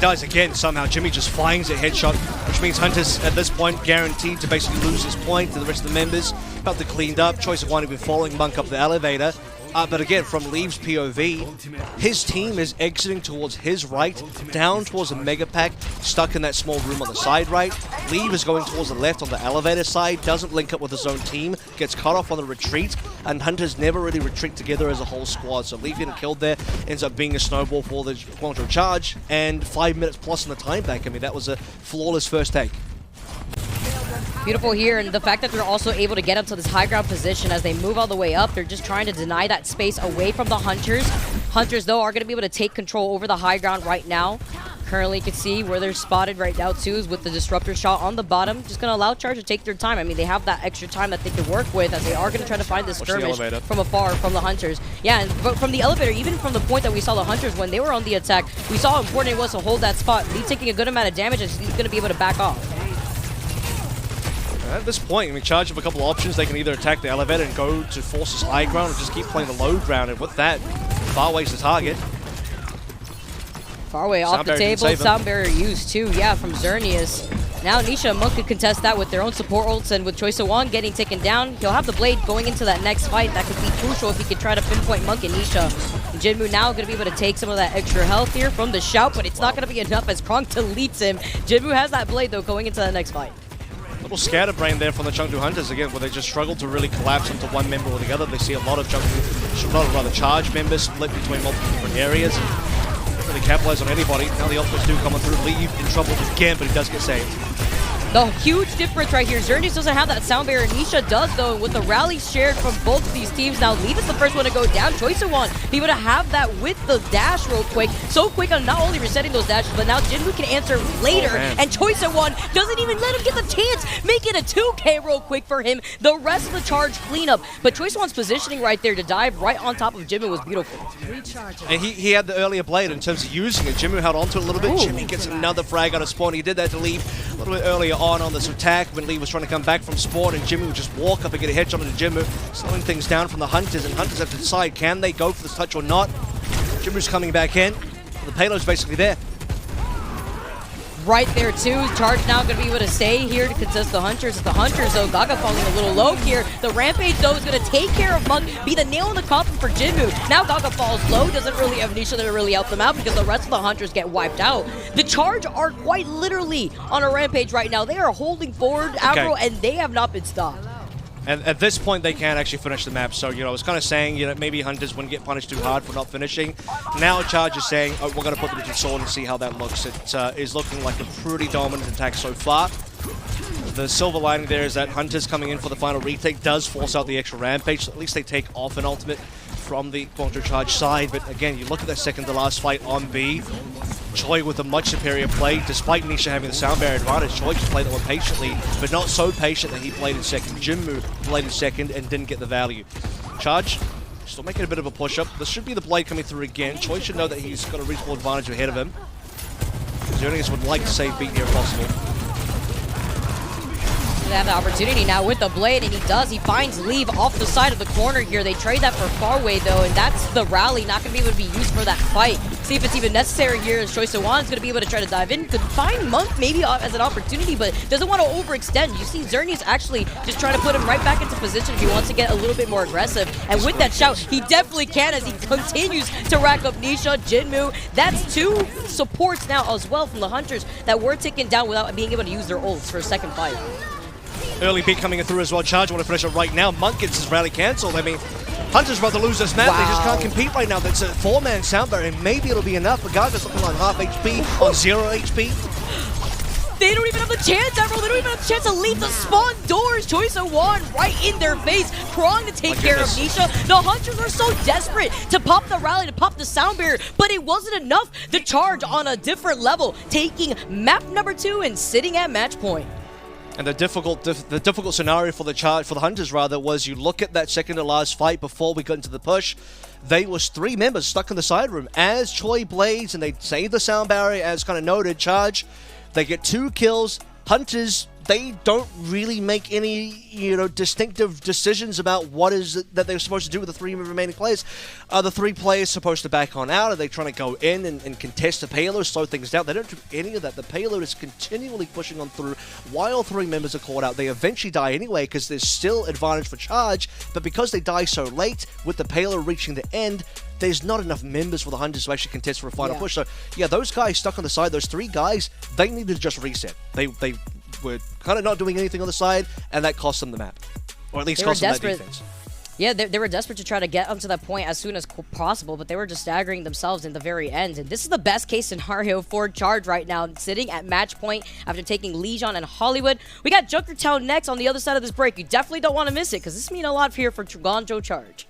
dies again somehow. Jimmy just finds a headshot, which means Hunters at this point guaranteed to basically lose his point to the rest of the members. About to cleaned up. Choice of One have been following Monk up the elevator. But again, from Leaves POV, his team is exiting towards his right, down towards the Mega Pack, stuck in that small room on the side right. Leave is going towards the left on the elevator side, doesn't link up with his own team, gets cut off on the retreat, and Hunters never really retreat together as a whole squad. So Leave getting killed there ends up being a snowball for the Guangzhou Charge, and 5 minutes plus in the time bank. I mean, that was a flawless first take. Beautiful here, and the fact that they're also able to get up to this high ground position as they move all the way up. They're just trying to deny that space away from the Hunters. Hunters, though, are going to be able to take control over the high ground right now. Currently, you can see where they're spotted right now, too, is with the Disruptor Shot on the bottom. Just going to allow Charge to take their time. I mean, they have that extra time that they can work with, as they are going to try to find this skirmish from afar from the Hunters. Yeah, and from the elevator, even from the point that we saw the Hunters when they were on the attack, we saw how important it was to hold that spot. Lee taking a good amount of damage, and he's going to be able to back off. At this point, I mean, Charge have a couple of options. They can either attack the elevator and go to force this high ground, or just keep playing the low ground, and with that, Farway's the target. Farway off the table, Sound Barrier used too, yeah, from Xerneas. Now Nisha and Monk could contest that with their own support ults, and with Choice of One getting taken down, he'll have the Blade going into that next fight. That could be crucial if he could try to pinpoint Monk and Nisha. And Jinmu now going to be able to take some of that extra health here from the shout, but it's not going to be enough as Krong deletes him. Jinmu has that Blade, though, going into the next fight. Little scatterbrain there from the Chengdu Hunters again, where they just struggle to really collapse into one member or the other. They see a lot of Charge members split between multiple different areas and really capitalize on anybody. Now the ultimates do come on through. Leave in trouble again, but he does get saved. The huge difference right here, Xerneas doesn't have that sound barrier. Nisha does, though, and with the rally shared from both of these teams. Now, Leave is the first one to go down. Choice1 be able to have that with the dash real quick. So quick on not only resetting those dashes, but now Jinwoo can answer later. And Choice1 doesn't even let him get the chance, making a 2K real quick for him. The rest of the charge cleanup. But Choice1's positioning right there to dive right on top of Jinwoo was beautiful. And he had the earlier blade in terms of using it. Jinwoo held onto it a little bit. Jimmy gets another frag out of spawn. He did that to Leave a little bit earlier on this attack when Lee was trying to come back from spawn, and Jimmy would just walk up and get a headshot into Jinwoo, slowing things down from the Hunters, and Hunters have to decide, can they go for this touch or not? Jimmy's coming back in. The payload's basically there. Right there, too. Charge now going to be able to stay here to contest the Hunters. The Hunters, though, Gaga falling a little low here. The Rampage, though, is going to take care of Monk, be the nail in the coffin for Jinwoo. Now Gaga falls low, doesn't really have Nisha to really help them out because the rest of the Hunters get wiped out. The Charge are quite literally on a Rampage right now. They are holding forward, Avro, and they have not been stopped. And at this point, they can't actually finish the map. So, I was kind of saying, maybe Hunters wouldn't get punished too hard for not finishing. Now Charge is saying, oh, we're going to put them into sword and see how that looks. It is looking like a pretty dominant attack so far. The silver lining there is that Hunters coming in for the final retake does force out the extra Rampage. So at least they take off an ultimate from the Guangzhou Charge side. But again, you look at that second to last fight on B. Choi with a much superior play, despite Nisha having the sound barrier advantage. Choi just played that one patiently, but not so patient that he played in second. Jinwoo played in second and didn't get the value. Charge, still making a bit of a push-up. This should be the blade coming through again. Choi should know that he's got a reasonable advantage ahead of him. Xerneas would like to save beat here if possible. They have the opportunity now with the blade, and he does. He finds Leave off the side of the corner here. They trade that for Farway, though, and that's the rally. Not going to be able to be used for that fight. See if it's even necessary here, as Choice1 is going to be able to try to dive in. Could find Monk maybe as an opportunity, but doesn't want to overextend. You see Xerneas actually just trying to put him right back into position if he wants to get a little bit more aggressive. And with that shout, he definitely can as he continues to rack up Nisha, Jinwoo. That's two supports now as well from the Hunters that were taken down without being able to use their ults for a second fight. Early beat coming in through as well. Charge want to finish it right now. Monk gets his rally cancelled. I mean, Hunter's about to lose this map. Wow. They just can't compete right now. That's a 4-man sound barrier, and maybe it'll be enough. But Gaga's looking like half HP on 0 HP. They don't even have the chance, Emerald. They don't even have the chance to leave the spawn doors. Choice1 right in their face. Prong to take care of Nisha. The Hunters are so desperate to pop the rally, to pop the sound barrier, but it wasn't enough. The Charge on a different level, taking map number 2 and sitting at match point. And the difficult scenario for the Hunters rather was, you look at that second to last fight before we got into the push. They was 3 members stuck in the side room as Choi blades, and they save the sound barrier as kind of noted. Charge, they get 2 kills. Hunters, they don't really make any, distinctive decisions about what is it that they're supposed to do with the 3 remaining players. Are the 3 players supposed to back on out? Are they trying to go in and contest the payload, slow things down? They don't do any of that. The payload is continually pushing on through while 3 members are caught out. They eventually die anyway because there's still advantage for Charge, but because they die so late with the payload reaching the end, there's not enough members for the Hunters to actually contest for a final push. So, yeah, those guys stuck on the side, those 3 guys, they needed to just reset. They were kind of not doing anything on the side, and that cost them the map. Or at least cost them that defense. Yeah, they were desperate to try to get up to that point as soon as possible, but they were just staggering themselves in the very end. And this is the best case scenario for Charge right now, sitting at match point after taking Legion and Hollywood. We got Junkertown next on the other side of this break. You definitely don't want to miss it, because this means a lot here for Guangzhou Charge.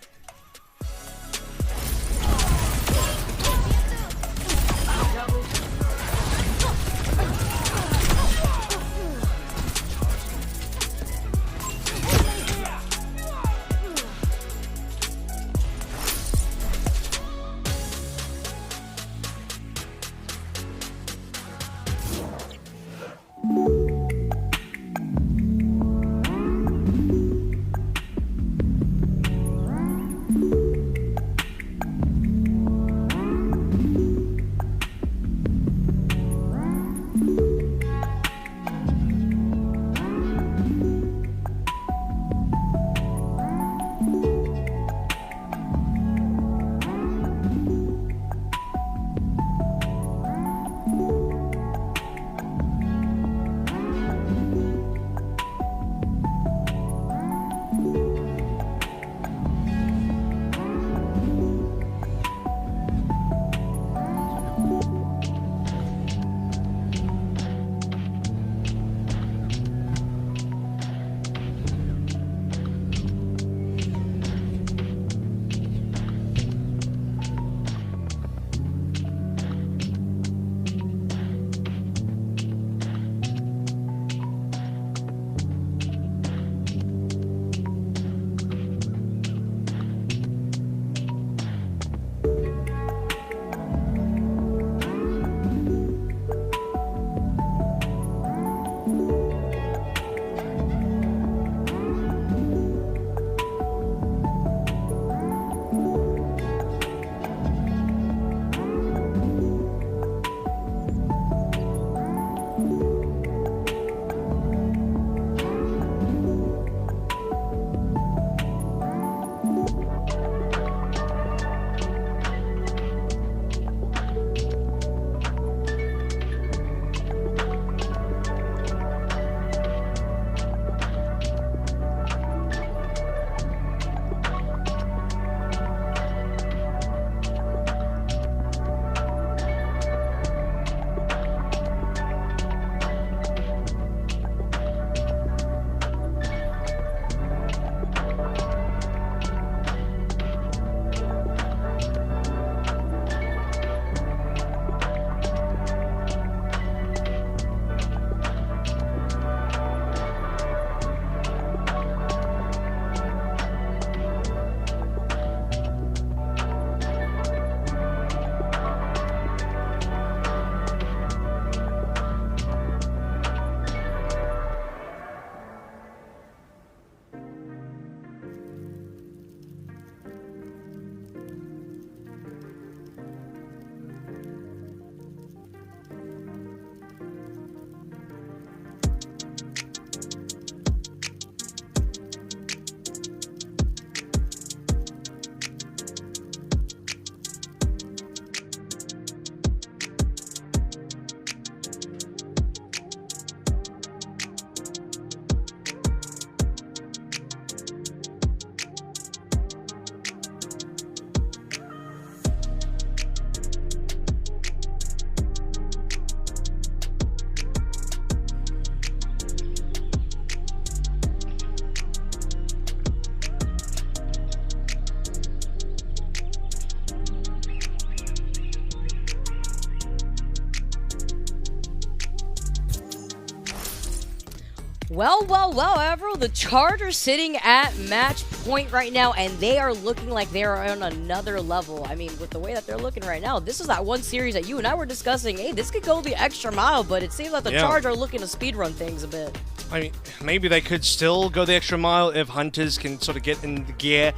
Well, Avril, the Chargers sitting at match point right now, and they are looking like they are on another level. I mean, with the way that they're looking right now, this is that one series that you and I were discussing. Hey, this could go the extra mile, but it seems like the Chargers are looking to speedrun things a bit. I mean, maybe they could still go the extra mile if Hunters can sort of get in the gear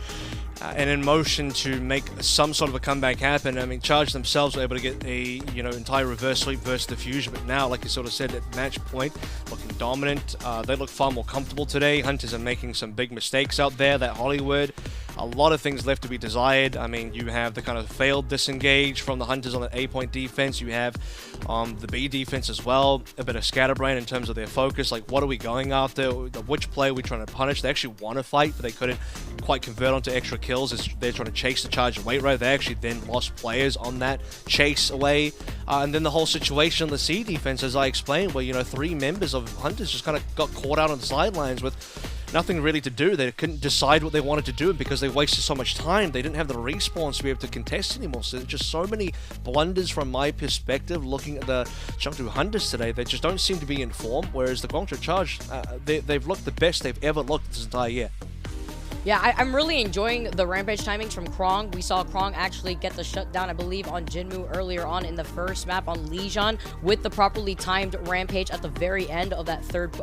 and in motion to make some sort of a comeback happen. I mean, Charge themselves were able to get a entire reverse sweep versus the Fusion, but now, like you sort of said, at match point, looking dominant. They look far more comfortable today. Hunters are making some big mistakes out there. That Hollywood, a lot of things left to be desired. I mean, you have the kind of failed disengage from the Hunters on the A-point defense. You have the B defense as well. A bit of scatterbrain in terms of their focus. Like, what are we going after? Which play are we trying to punish? They actually want to fight, but they couldn't quite convert onto extra kills as they're trying to chase the charge and wait right. They actually then lost players on that chase away. And then the whole situation on the C defense, as I explained, where, 3 members of Hunters just kind of got caught out on the sidelines with nothing really to do. They couldn't decide what they wanted to do, and because they wasted so much time, they didn't have the respawns to be able to contest anymore. So just so many blunders from my perspective looking at the Chengdu Hunters today. They just don't seem to be in form, whereas the Guangzhou Charge, they've looked the best they've ever looked this entire year. Yeah, I'm really enjoying the rampage timings from Krong. We saw Krong actually get the shutdown, I believe, on Jinmu earlier on in the first map on Lijian with the properly timed rampage at the very end of that third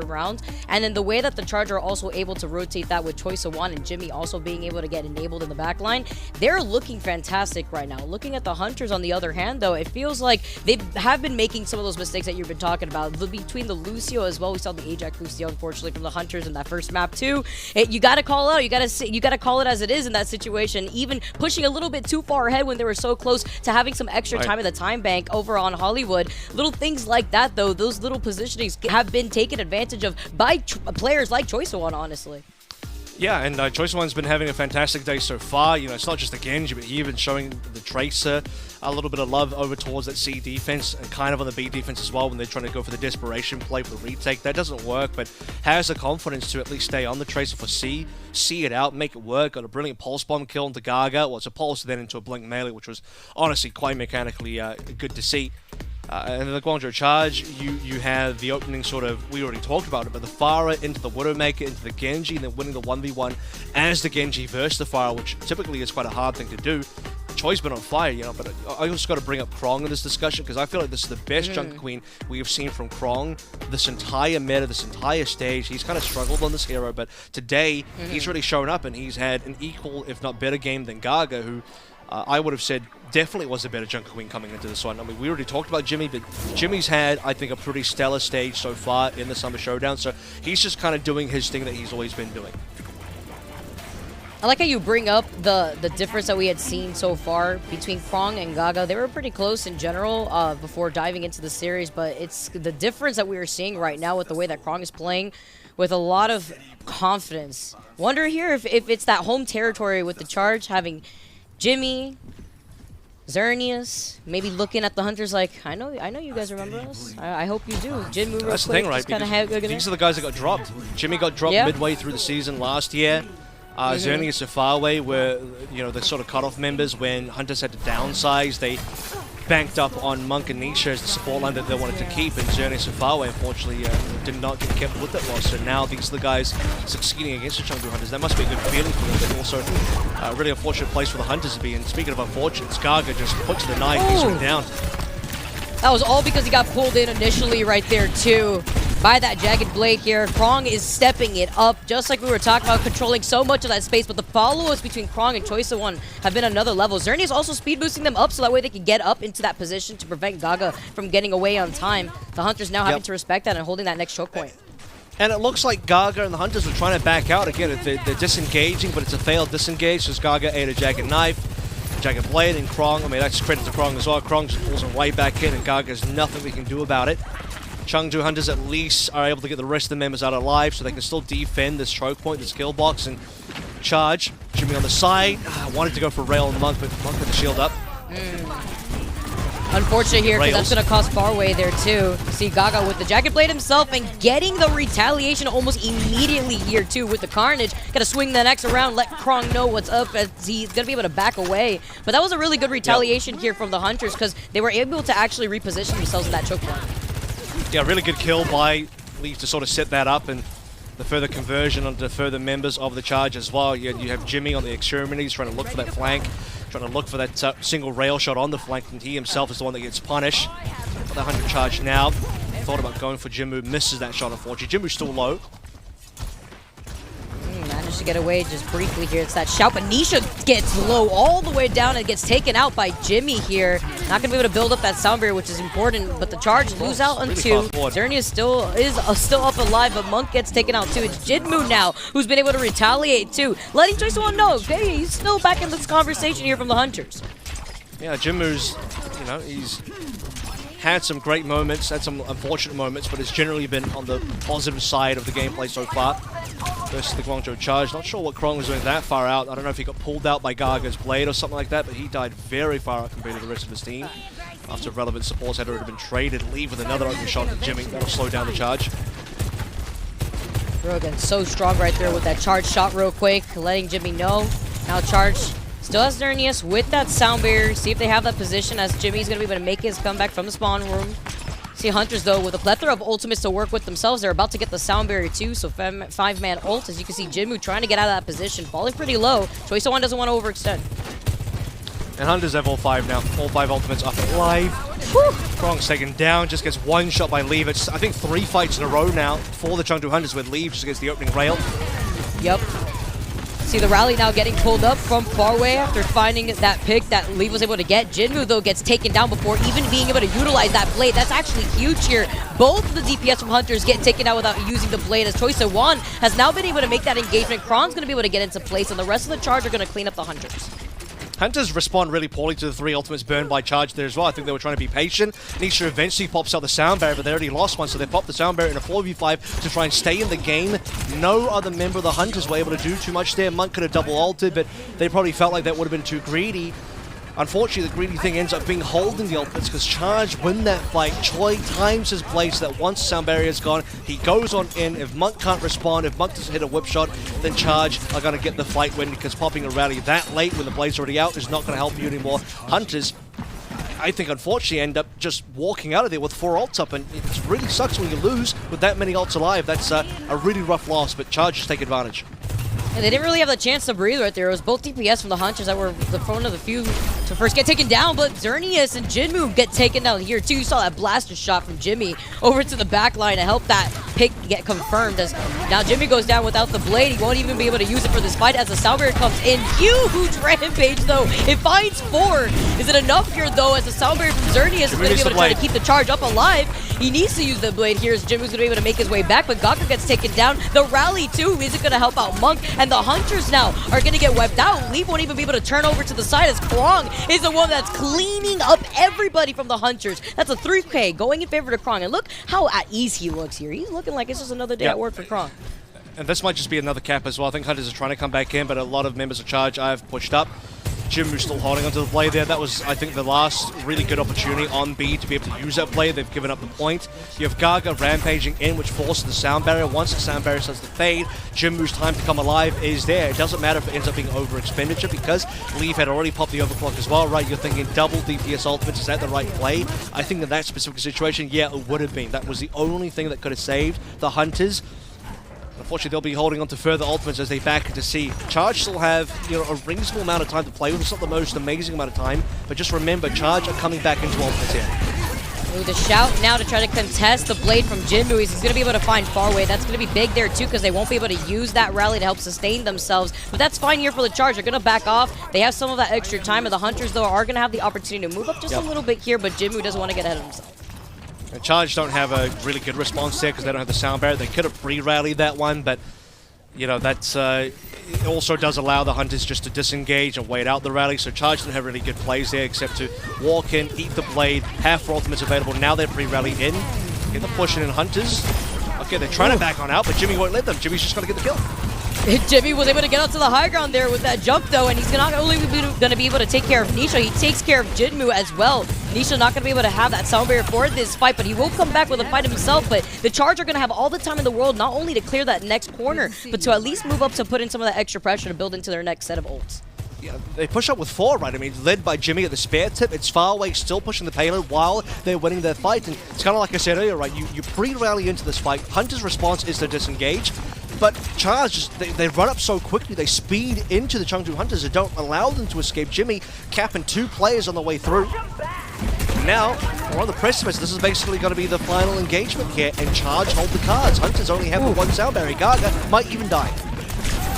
round. And then the way that the Charger are also able to rotate that with Choi So-won and Jimmy also being able to get enabled in the backline, they're looking fantastic right now. Looking at the Hunters, on the other hand, though, it feels like they have been making some of those mistakes that you've been talking about. Between the Lucio as well, we saw the Ajax Lucio, unfortunately, from the Hunters in that first map too. You gotta call out. You gotta call it as it is in that situation. Even pushing a little bit too far ahead when they were so close to having some extra time in the time bank over on Hollywood. Little things like that, though, those little positionings have been taken advantage of by players like Choi So-won, honestly. Yeah, and Choi So-won's been having a fantastic day so far. It's not just the Genji, but he even showing the Tracer a little bit of love over towards that C defense and kind of on the B defense as well when they're trying to go for the desperation play for the retake. That doesn't work, but has the confidence to at least stay on the Tracer for C, see it out, make it work. Got a brilliant pulse bomb kill into Gaga. Well, it's a pulse then into a blink melee, which was honestly quite mechanically good to see. And then the Guangzhou Charge, you have the opening sort of, we already talked about it, but the Pharah into the Widowmaker, into the Genji, and then winning the 1v1 as the Genji versus the Pharah, which typically is quite a hard thing to do. Choi's been on fire, but I also got to bring up Krong in this discussion because I feel like this is the best Junker Queen we have seen from Krong this entire meta, this entire stage. He's kind of struggled on this hero, but today he's really shown up and he's had an equal, if not better game than Gaga, who I would have said definitely was a better Junker Queen coming into this one. I mean, we already talked about Jimmy, but Jimmy's had, I think, a pretty stellar stage so far in the Summer Showdown, so he's just kind of doing his thing that he's always been doing. I like how you bring up the difference that we had seen so far between Krong and Gaga. They were pretty close in general before diving into the series, but it's the difference that we are seeing right now with the way that Krong is playing with a lot of confidence. Wonder here if it's that home territory with the Charge, having Jimmy, Xerneas, maybe looking at the Hunters like, I know you guys remember us. I hope you do. Jin move real That's the quick, thing, right? These are the guys that got dropped. Jimmy got dropped midway through the season last year. Xerneas are far away where, the sort of cutoff members when Hunters had to downsize. They banked up on Monk and Nisha as the support line that they wanted to keep, and Xerneas and Farway unfortunately did not get kept with that loss. So now these are the guys succeeding against the Chengdu Hunters. That must be a good feeling for them, but also a really unfortunate place for the Hunters to be. And speaking of unfortunate, Gaga just put to the knife, he's going down. That was all because he got pulled in initially right there too by that Jagged Blade here. Krong is stepping it up, just like we were talking about, controlling so much of that space, but the follow-ups between Krong and Choi So-won have been another level. Xerneas is also speed boosting them up so that way they can get up into that position to prevent Gaga from getting away on time. The Hunters now having to respect that and holding that next choke point. And it looks like Gaga and the Hunters are trying to back out. Again, they're disengaging, but it's a failed disengage, so Gaga ate a Jagged Knife. Jagged Blade and Krong, I mean, that's credit to Krong as well. Krong just pulls him right back in, and Gaga's nothing we can do about it. Chengdu Hunters at least are able to get the rest of the members out alive, so they can still defend this choke point, this kill box, and charge. Jimmy on the side. Wanted to go for Rail and Monk, but Monk with the shield up. Unfortunate here, because that's going to cost Farway there too. See Gaga with the Jagged Blade himself and getting the retaliation almost immediately here too with the Carnage. Got to swing the next around, let Krong know what's up as he's going to be able to back away. But that was a really good retaliation here from the Hunters because they were able to actually reposition themselves in that choke point. Yeah, really good kill by Leave to sort of set that up, and the further conversion onto further members of the charge as well. You have Jimmy on the extremities trying to look for that flank, trying to look for that single rail shot on the flank, and he himself is the one that gets punished. The 100 charge now. Thought about going for Jinmu, misses that shot unfortunately. Jinmu's still low. Managed to get away just briefly here. It's that shout, but Nisha gets low all the way down and gets taken out by Jimmy here. Not going to be able to build up that sound barrier, which is important, but the charge lose out on really 2. Zernia is still up alive, but Monk gets taken out too. It's Jinmu now who's been able to retaliate too, letting Choice1 know, okay, he's still back in this conversation here from the Hunters. Yeah, Jinmu's, he's had some great moments, had some unfortunate moments, but has generally been on the positive side of the gameplay so far. Versus the Guangzhou charge. Not sure what Krong was doing that far out. I don't know if he got pulled out by Garga's blade or something like that, but he died very far out compared to the rest of his team. After relevant supports had already been traded, leave with another open shot to Jimmy. That'll slow down the charge. Rogan so strong right there with that charge shot real quick, letting Jimmy know. Now charge still has Zernius with that sound barrier. See if they have that position as Jimmy's going to be able to make his comeback from the spawn room. See Hunters though with a plethora of ultimates to work with themselves. They're about to get the sound barrier too, so 5-man ult. As you can see, Jinmu trying to get out of that position, falling pretty low. Choice1 doesn't want to overextend. And Hunters have all 5 now. All 5 ultimates up alive. Krong's taken down, just gets one shot by Leave. It's, I think, 3 fights in a row now for the Chengdu Hunters with Leave just against the opening rail. Yep. See the rally now getting pulled up from far away after finding that pick that Leave was able to get. Jinmu though gets taken down before even being able to utilize that blade. That's actually huge here. Both of the DPS from Hunters get taken out without using the blade as Choice1 has now been able to make that engagement. Krong's going to be able to get into place and the rest of the charge are going to clean up the Hunters. Hunters respond really poorly to the 3 ultimates burned by charge there as well. I think they were trying to be patient. Nisha eventually pops out the sound barrier, but they already lost one, so they popped the sound barrier in a 4v5 to try and stay in the game. No other member of the Hunters were able to do too much there. Monk could have double ulted, but they probably felt like that would have been too greedy. Unfortunately, the greedy thing ends up being holding the ultimates because Charge win that fight. Choi times his blade so that once sound barrier is gone, he goes on in. If Monk can't respond, if Monk doesn't hit a whip shot, then Charge are going to get the fight win because popping a rally that late when the blade's already out is not going to help you anymore. Hunters, I think, unfortunately end up just walking out of there with 4 ults up, and it really sucks when you lose with that many ults alive. That's a really rough loss, but Charge just take advantage. And they didn't really have the chance to breathe right there. It was both DPS from the Hunters that were the front of the few to first get taken down, but Zernius and Jinmu get taken down here too. You saw that blaster shot from Jimmy over to the back line to help that pick get confirmed, as now Jimmy goes down without the blade. He won't even be able to use it for this fight as the sound barrier comes in. Huge rampage though. It finds 4. Is it enough here though, as the sound barrier from Zernius is going to be able to try to keep the charge up alive? He needs to use the blade here as Jimmy's going to be able to make his way back, but Gaku gets taken down. The rally too isn't going to help out Monk, and the Hunters now are going to get wiped out. Leaf won't even be able to turn over to the side as Krong is the one that's cleaning up everybody from the Hunters. That's a 3K going in favor to Krong, and look how at ease he looks here. He's looking like it's just another day at work for Krong. And this might just be another cap as well. I think Hunters are trying to come back in, but a lot of members of Charge I've pushed up. Jinmu's still holding onto the blade there. That was, I think, the last really good opportunity on B to be able to use that blade. They've given up the point. You have Gaga rampaging in, which forces the sound barrier. Once the sound barrier starts to fade, Jinmu's time to come alive is there. It doesn't matter if it ends up being over expenditure because Leaf had already popped the overclock as well, right? You're thinking double DPS ultimates. Is that the right play? I think in that specific situation, yeah, it would have been. That was the only thing that could have saved the Hunters. Unfortunately, they'll be holding on to further ultimates as they back into C. Charge still have, a reasonable amount of time to play with. It's not the most amazing amount of time, but just remember, Charge are coming back into ultimates here. Ooh, the shout now to try to contest the blade from Jinmu. He's going to be able to find Farway. That's going to be big there too because they won't be able to use that rally to help sustain themselves. But that's fine here for the Charge. They're going to back off. They have some of that extra time, and the Hunters, though, are going to have the opportunity to move up just a little bit here, but Jinmu doesn't want to get ahead of himself. And Charge don't have a really good response there because they don't have the sound barrier. They could have pre-rallied that one, but that's it also does allow the Hunters just to disengage and wait out the rally. So Charge didn't have really good plays there except to walk in, eat the blade, have 4 ultimates available. Now they're pre-rallied in. Get the pushing in Hunters. Okay, they're trying to back on out, but Jimmy won't let them. Jimmy's just going to get the kill. Jimmy was able to get out to the high ground there with that jump though, and he's not only going to be able to take care of Nisha, he takes care of Jinmu as well. Nisha not going to be able to have that sound barrier for this fight, but he will come back with a fight himself. But the Charge are going to have all the time in the world, not only to clear that next corner, but to at least move up to put in some of that extra pressure to build into their next set of ults. yeah, they push up with 4, right? I mean, led by Jimmy at the spare tip. It's far away, still pushing the payload while they're winning their fight. And it's kind of like I said earlier, right? You pre-rally into this fight. Hunter's response is to disengage. But Charge, just, they run up so quickly, they speed into the Chengdu Hunters and don't allow them to escape. Jimmy capping 2 players on the way through. Now, we're on the precipice. This is basically going to be the final engagement here, and Charge hold the cards. Hunters only have the 1 sound barrier. Gaga might even die.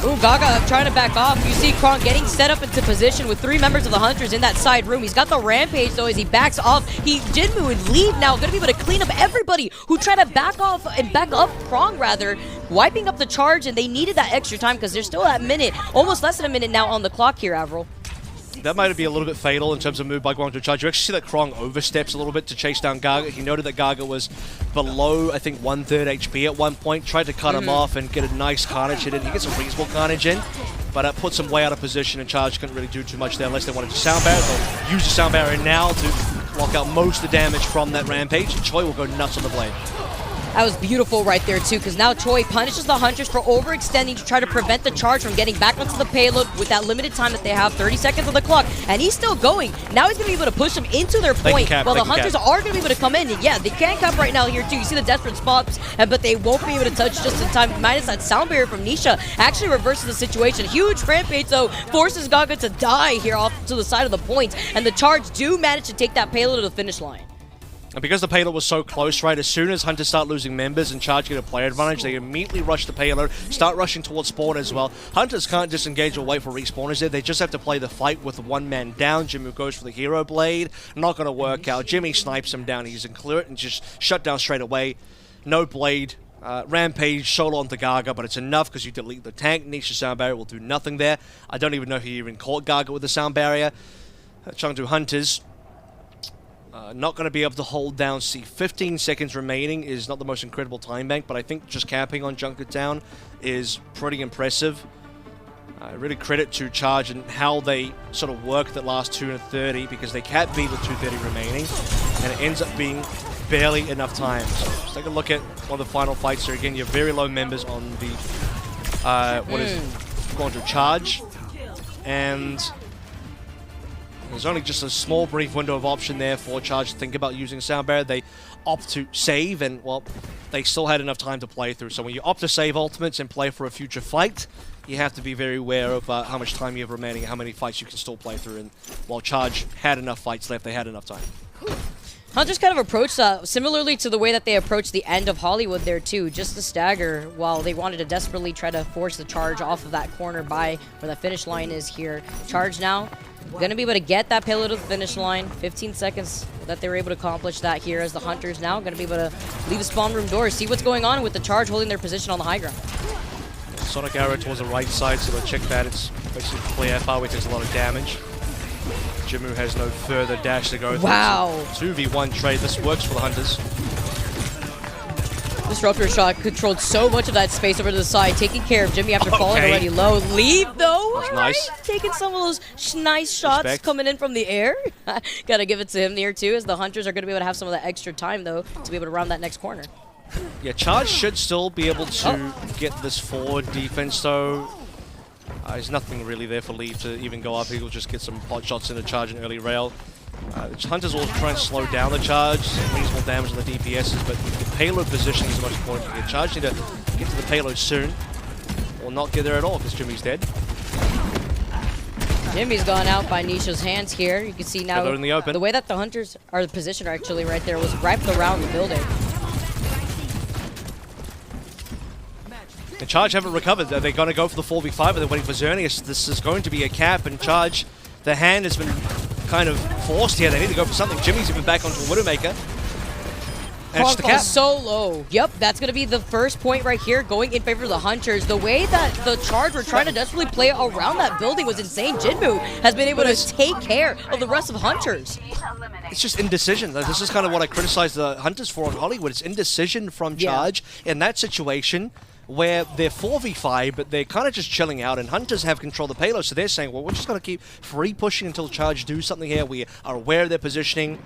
Ooh, Gaga trying to back off. You see Kron getting set up into position with 3 members of the Hunters in that side room. He's got the Rampage, though, as he backs off. Jinmu and Lead now going to be able to clean up everybody who tried to back off and back up Kron, rather, wiping up the charge, and they needed that extra time because there's still that minute, almost less than a minute now on the clock here, Avril. That might be a little bit fatal in terms of move by Guangzhou Charge. You actually see that Krong oversteps a little bit to chase down Gaga. He noted that Gaga was below, I think, 1/3 HP at one point. Tried to cut him off and get a nice carnage hit in. He gets a reasonable carnage in, but puts him way out of position, and Charge couldn't really do too much there unless they wanted to sound barrier. They'll use the sound barrier now to block out most of the damage from that Rampage. Choi will go nuts on the blade. That was beautiful right there, too, because now Choi punishes the Hunters for overextending to try to prevent the charge from getting back onto the payload with that limited time that they have, 30 seconds on the clock, and he's still going. Now he's going to be able to push them into their point, while the Hunters are going to be able to come in. And yeah, they can cap right now here, too. You see the desperate spots, but they won't be able to touch just in time, minus that sound barrier from Nisha. Actually reverses the situation. Huge Rampage, though, forces Gaga to die here off to the side of the point, and the charge do manage to take that payload to the finish line. And because the payload was so close, right, as soon as Hunters start losing members and Charge get a player advantage, they immediately rush the payload, start rushing towards spawn as well. Hunters can't disengage or wait for respawners there. They just have to play the fight with 1 man down. Jimmy goes for the hero blade. Not going to work out. Jimmy snipes him down. He's in clear it and just shut down straight away. No blade. Rampage solo onto Gaga, but it's enough because you delete the tank. Nisha sound barrier will do nothing there. I don't even know if he even caught Gaga with the sound barrier. Chengdu Hunters not going to be able to hold down C. 15 seconds remaining is not the most incredible time bank, but I think just capping on Junkertown is pretty impressive. Really credit to Charge and how they sort of work that last 2:30 because they can't beat with 2:30 remaining, and it ends up being barely enough time. So let's take a look at one of the final fights here. Again, you have very low members on the Guangzhou Charge, and there's only just a small brief window of option there for Charge to think about using sound barrier. They opt to save, and well, they still had enough time to play through. So when you opt to save ultimates and play for a future fight, you have to be very aware of how much time you have remaining and how many fights you can still play through. And while Charge had enough fights left, they had enough time. Hunters kind of approached similarly to the way that they approached the end of Hollywood there too, just to stagger while they wanted to desperately try to force the Charge off of that corner by where the finish line is here. Charge now going to be able to get that payload to the finish line. 15 seconds that they were able to accomplish that here as the Hunters now going to be able to leave the spawn room door, see what's going on with the Charge holding their position on the high ground. Sonic arrow towards the right side, so they'll check that. It's basically clear. Farway takes a lot of damage. Jimu has no further dash to go through. Wow. 2v1 trade. This works for the Hunters. Disruptor shot controlled so much of that space over to the side, taking care of Jimmy after falling already low. Leave though, that's nice. Taking some of those nice shots coming in from the air. Gotta give it to him there too, as the Hunters are gonna be able to have some of that extra time though to be able to round that next corner. Yeah, Charge should still be able to get this forward defense though. There's nothing really there for Leave to even go up. He'll just get some pot shots in the Charge and early rail. The Hunters will try and slow down the Charge, reasonable damage on the DPSs, but the payload position is the most important here. Charge need to get to the payload soon, or not get there at all because Jimmy's dead. Jimmy's gone out by Nisha's hands here. You can see now in the open. The way that the Hunters are positioned actually right there was wrapped around the building. And Charge haven't recovered. They're going to go for the 4v5, but they're waiting for Xerneas. This is going to be a cap, and Charge, the hand has been kind of forced here. They need to go for something. Jimmy's even back onto the Widowmaker. And it's the cap. So low. Yep, that's going to be the first point right here going in favor of the Hunters. The way that the Charge were trying to desperately play around that building was insane. Jinmu has been able to take care of the rest of Hunters. It's just indecision. This is kind of what I criticize the Hunters for on Hollywood. It's indecision from Charge in that situation where they're 4v5, but they're kind of just chilling out, and Hunters have control of the payload, so they're saying, well, we're just going to keep free pushing until Charge do something here. We are aware of their positioning.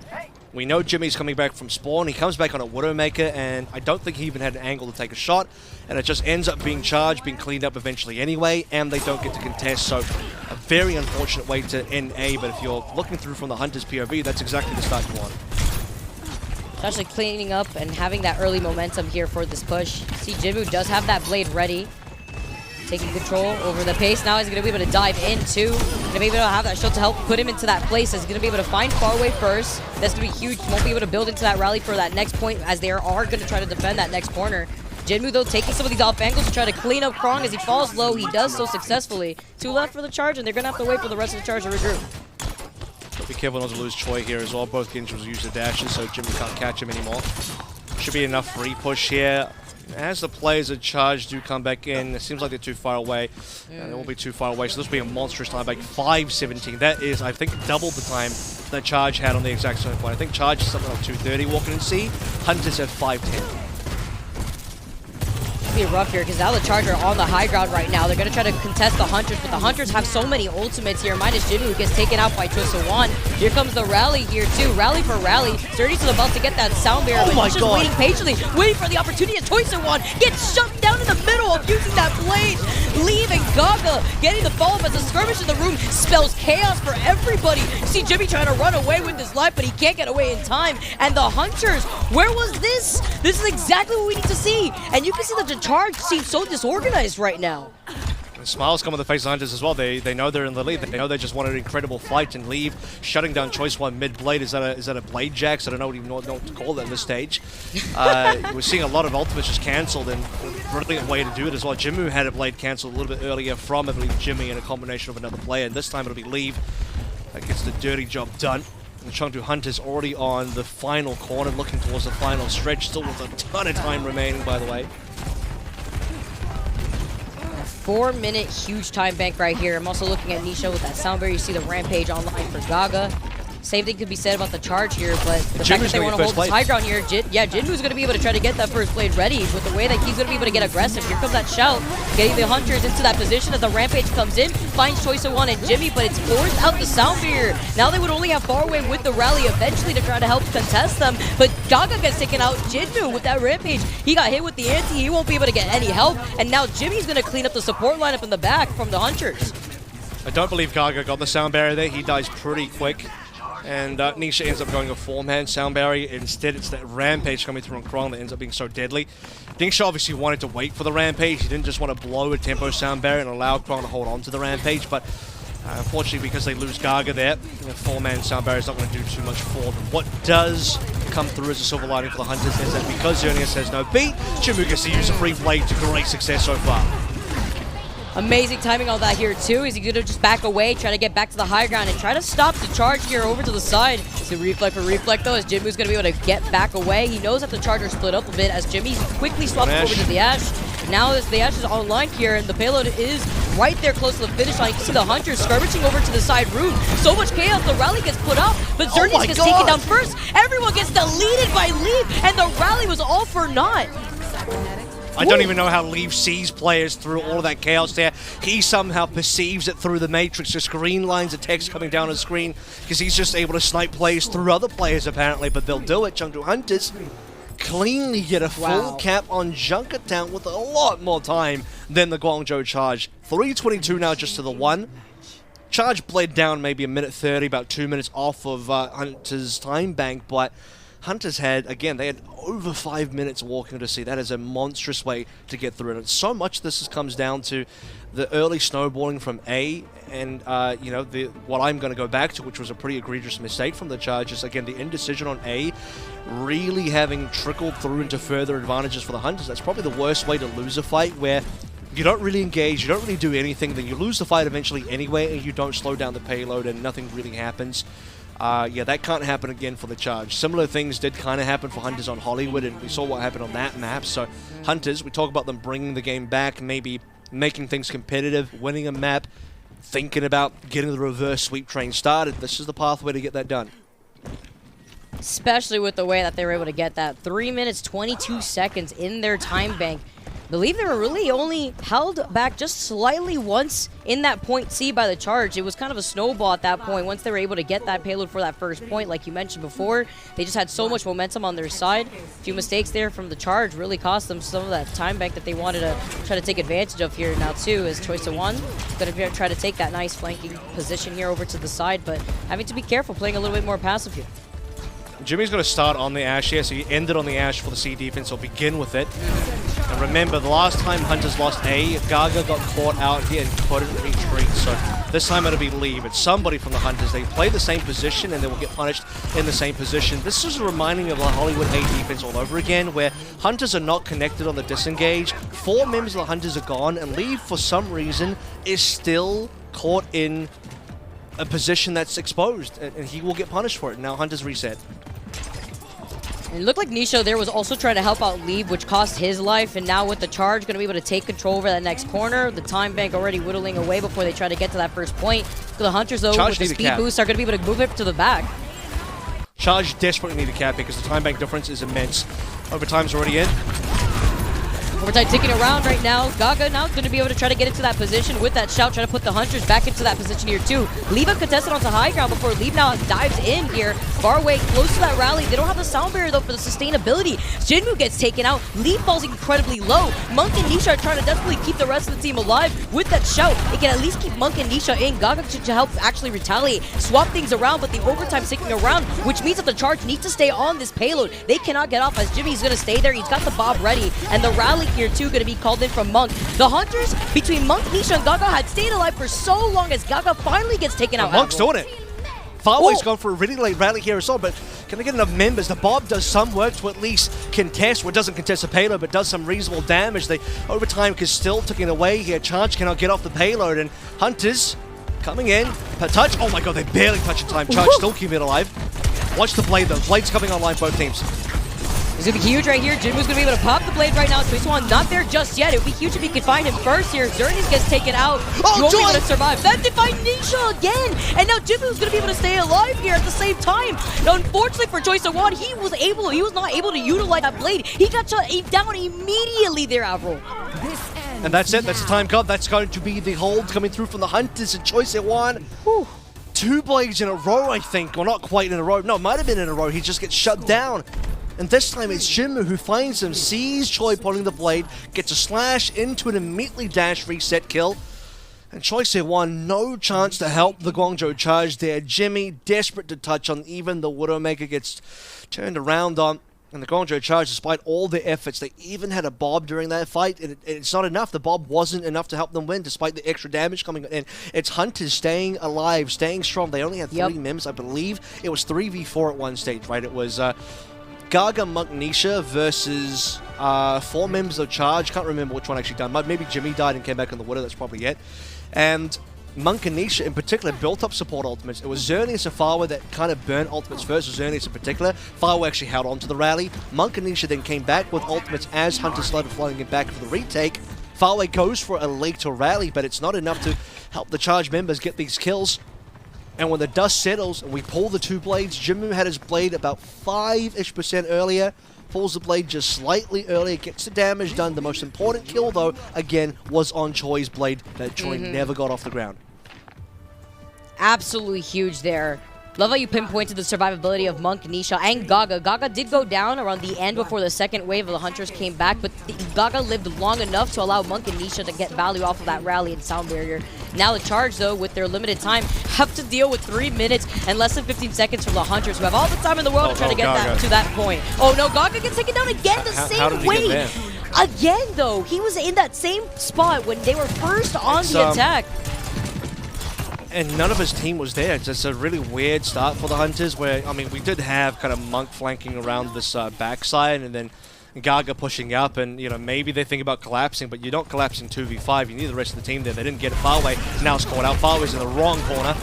We know Jimmy's coming back from spawn. He comes back on a Widowmaker, and I don't think he even had an angle to take a shot. And it just ends up being charged, being cleaned up eventually anyway, and they don't get to contest. So a very unfortunate way to end A, but if you're looking through from the Hunter's POV, that's exactly the start you want. Especially cleaning up and having that early momentum here for this push. See, Jinmu does have that blade ready. Taking control over the pace. Now he's going to be able to dive in too. Going to be able to have that shot to help put him into that place. He's going to be able to find far away first. That's going to be huge. Won't be able to build into that rally for that next point as they are going to try to defend that next corner. Jinmu though taking some of these off angles to try to clean up Krong as he falls low. He does so successfully. 2 left for the charge, and they're going to have to wait for the rest of the charge to regroup. Be careful not to lose Choi here as well. Both Genjis use the dashes, so Jimmy can't catch him anymore. Should be enough free push here. As the players at charge do come back in, it seems like they're too far away. They won't be too far away, so this will be a monstrous time back. 5:17. That is, I think, double the time that Charge had on the exact same point. I think Charge is something like 2:30 walking in C. Hunters at 5:10. Be rough here because now the Charger are on the high ground right now. They're going to try to contest the Hunters, but the Hunters have so many ultimates here. Minus Jimmy, who gets taken out by Chosewan. Here comes the rally here too. Rally for rally. Sturdy's about to get that sound barrier, but he's just waiting patiently, waiting for the opportunity. As Chosewan gets shut down in the middle of using that blade. Leave and Gaga getting the follow-up as the skirmish in the room spells chaos for everybody. You see Jimmy trying to run away with his life, but he can't get away in time. And the Hunters, where was this? This is exactly what we need to see. And you can see that the Charge seems so disorganized right now. And smiles come on the face of Hunters as well. They know they're in the lead. They know they just want an incredible fight and leave, shutting down Choice One mid blade. Is that a blade jacks? I don't know even know what to call that at this stage. We're seeing a lot of ultimates just cancelled, and a brilliant way to do it as well. Jimmu had a blade cancelled a little bit earlier from, I believe, Jimmy and a combination of another player. And this time it'll be leave that gets the dirty job done. The Chengdu Hunters already on the final corner, looking towards the final stretch, still with a ton of time remaining, by the way. 4-minute huge time bank right here. I'm also looking at Nisha with that sound barrier. You see the Rampage online for Gaga. Same thing could be said about the charge here, but the fact that they want to hold this high ground here, Jinwoo's going to be able to try to get that first blade ready with the way that he's going to be able to get aggressive. Here comes that shout, getting the Hunters into that position as the Rampage comes in, finds Choice of One and Jimmy, but it's forced out the sound barrier. Now they would only have far away with the rally eventually to try to help contest them, but Gaga gets taken out. Jinwoo with that Rampage, he got hit with the anti, he won't be able to get any help, and now Jimmy's going to clean up the support lineup in the back from the Hunters. I don't believe Gaga got the sound barrier there. He dies pretty quick. And Nisha ends up going a 4-man sound barrier. Instead, it's that Rampage coming through on Krong that ends up being so deadly. Nisha obviously wanted to wait for the Rampage. He didn't just want to blow a tempo sound barrier and allow Krong to hold on to the Rampage. But unfortunately, because they lose Gaga there, the 4-man sound barrier is not going to do too much for them. What does come through as a silver lining for the Hunters is that because Xerneas has no beat, Jinmu gets to use a free blade to great success so far. Amazing timing on that here too. Is he going to just back away, try to get back to the high ground and try to stop the charge here over to the side. So reflect for reflect though, as Jinmu's going to be able to get back away. He knows that the charger split up a bit as Jimmy quickly swaps over to the Ash. Now as the Ash is online here and the payload is right there close to the finish line. You can see the Hunters skirmishing over to the side room. So much chaos, the rally gets put up, but Xerneas gets taken down first. Everyone gets deleted by Leaf, and the rally was all for naught. I don't even know how Leaf sees players through all of that chaos there. He somehow perceives it through the Matrix, just green lines of text coming down on the screen, because he's just able to snipe players through other players apparently, but they'll do it. Chengdu Hunters cleanly get a full cap on Junkertown with a lot more time than the Guangzhou Charge. 3:22 now just to the 1. Charge bled down maybe a minute 30, about 2 minutes off of Hunter's time bank, but Hunters had, again, they had over 5 minutes walking to see. That is a monstrous way to get through it. And so much this comes down to the early snowballing from A and, you know, what I'm going to go back to, which was a pretty egregious mistake from the Chargers. Again, the indecision on A really having trickled through into further advantages for the Hunters. That's probably the worst way to lose a fight, where you don't really engage, you don't really do anything, then you lose the fight eventually anyway, and you don't slow down the payload and nothing really happens. Yeah, that can't happen again for the Charge. Similar things did kind of happen for Hunters on Hollywood, and we saw what happened on that map. So Hunters, we talk about them bringing the game back, maybe making things competitive, winning a map, thinking about getting the reverse sweep train started. This is the pathway to get that done. Especially with the way that they were able to get that. 3 minutes, 22 seconds in their time bank. believe they were really only held back just slightly once in that point C by the charge. It was kind of a snowball at that point. Once they were able to get that payload for that first point, like you mentioned before, they just had so much momentum on their side. A few mistakes there from the charge really cost them some of that time bank that they wanted to try to take advantage of here now too, as Choice of One going to try to take that nice flanking position here over to the side, but having to be careful, playing a little bit more passive here. Jimmy's going to start on the Ash here, so he ended on the Ash for the C defense, so begin with it. And remember, the last time Hunters lost A, Gaga got caught out here and couldn't retreat, so this time it'll be Leave. It's somebody from the Hunters. They play the same position and they will get punished in the same position. This is reminding of the Hollywood A defense all over again, where Hunters are not connected on the disengage. 4 members of the Hunters are gone, and Leave, for some reason, is still caught in a position that's exposed, and he will get punished for it. Now Hunters reset. It looked like Nisha there was also trying to help out Leave, which cost his life, and now with the charge, going to be able to take control over that next corner. The time bank already whittling away before they try to get to that first point. So the Hunters, though, Charge with the speed boost, are going to be able to move it to the back. Charge desperately need a cap because the time bank difference is immense. Overtime's already in. Overtime ticking around right now. Gaga now is going to be able to try to get into that position with that shout, trying to put the Hunters back into that position here too. Leave contested onto high ground before Leave now dives in here. Far away, close to that rally. They don't have the sound barrier though for the sustainability. Jinmu gets taken out. Leave falls incredibly low. Monk and Nisha are trying to desperately keep the rest of the team alive with that shout. It can at least keep Monk and Nisha in. Gaga should help actually retaliate, swap things around, but the overtime's ticking around, which means that the charge needs to stay on this payload. They cannot get off as Jimmy's going to stay there. He's got the Bob ready, and the rally here too going to be called in from Monk. The Hunters between Monk, Nisha, and Gaga had stayed alive for so long as Gaga finally gets taken out. Monk's doing it. Farway's gone for a really late rally here as well, but can they get enough members? The Bob does some work to at least contest, well, it doesn't contest the payload, but does some reasonable damage. They overtime is still taking away here. Charge cannot get off the payload, and Hunters coming in. Touch, oh my god, they barely touch in time. Charge still keeping it alive. Watch the blade though. Blade's coming online, both teams. It's going to be huge right here. Jinmu's going to be able to pop the blade right now. Choice One not there just yet. It would be huge if he could find him first here. Xerneas gets taken out. He won't be able to survive. Then they find Nisha again. And now Jinmu's going to be able to stay alive here at the same time. Now, unfortunately for Choice One, he was not able to utilize that blade. He got shot down immediately there, Avril. And that's it. That's the time card. That's going to be the hold coming through from the Hunters and Choice One. 2 blades in a row, I think. Well, not quite in a row. No, it might have been in a row. He just gets shut down. And this time it's Jinmu who finds him, sees Choi pulling the blade, gets a slash into an immediately dash reset kill. And Choi One, no chance to help the Guangzhou charge there. Jimmy, desperate to touch on, even the Widowmaker gets turned around on. And the Guangzhou charge, despite all their efforts, they even had a Bob during that fight. And it's not enough. The Bob wasn't enough to help them win, despite the extra damage coming in. It's Hunters staying alive, staying strong. They only had 3 members, I believe. It was 3v4 at one stage, right? It was Gaga, Monk, Nisha versus 4 members of Charge. Can't remember which one actually died. Maybe Jimmy died and came back on the Widow. That's probably it. And Monk and Nisha in particular built up support ultimates. It was Xerneas and Farwa that kind of burnt ultimates first. Xerneas in particular. Farwa actually held on to the rally. Monk and Nisha then came back with ultimates as Hunter started flooding it back for the retake. Farwa goes for a later rally, but it's not enough to help the Charge members get these kills. And when the dust settles and we pull the 2 blades, Jinmu had his blade about 5-ish% earlier, pulls the blade just slightly earlier, gets the damage done. The most important kill, though, again, was on Choi's blade that Choi never got off the ground. Absolutely huge there. Love how you pinpointed the survivability of Monk, Nisha, and Gaga. Gaga did go down around the end before the second wave of the Hunters came back, but Gaga lived long enough to allow Monk and Nisha to get value off of that rally and sound barrier. Now the Charge, though, with their limited time, have to deal with 3 minutes and less than 15 seconds from the Hunters, who have all the time in the world to try to get that to that point. Oh no, Gaga gets taken down again the same way. Again, though, he was in that same spot when they were first on the attack. And none of his team was there. It's just a really weird start for the Hunters where, I mean, we did have kind of Monk flanking around this backside and then Gaga pushing up and, you know, maybe they think about collapsing, but you're not collapsing 2v5. You need the rest of the team there. They didn't get it Farway. Now it's caught out. Farway's in the wrong corner.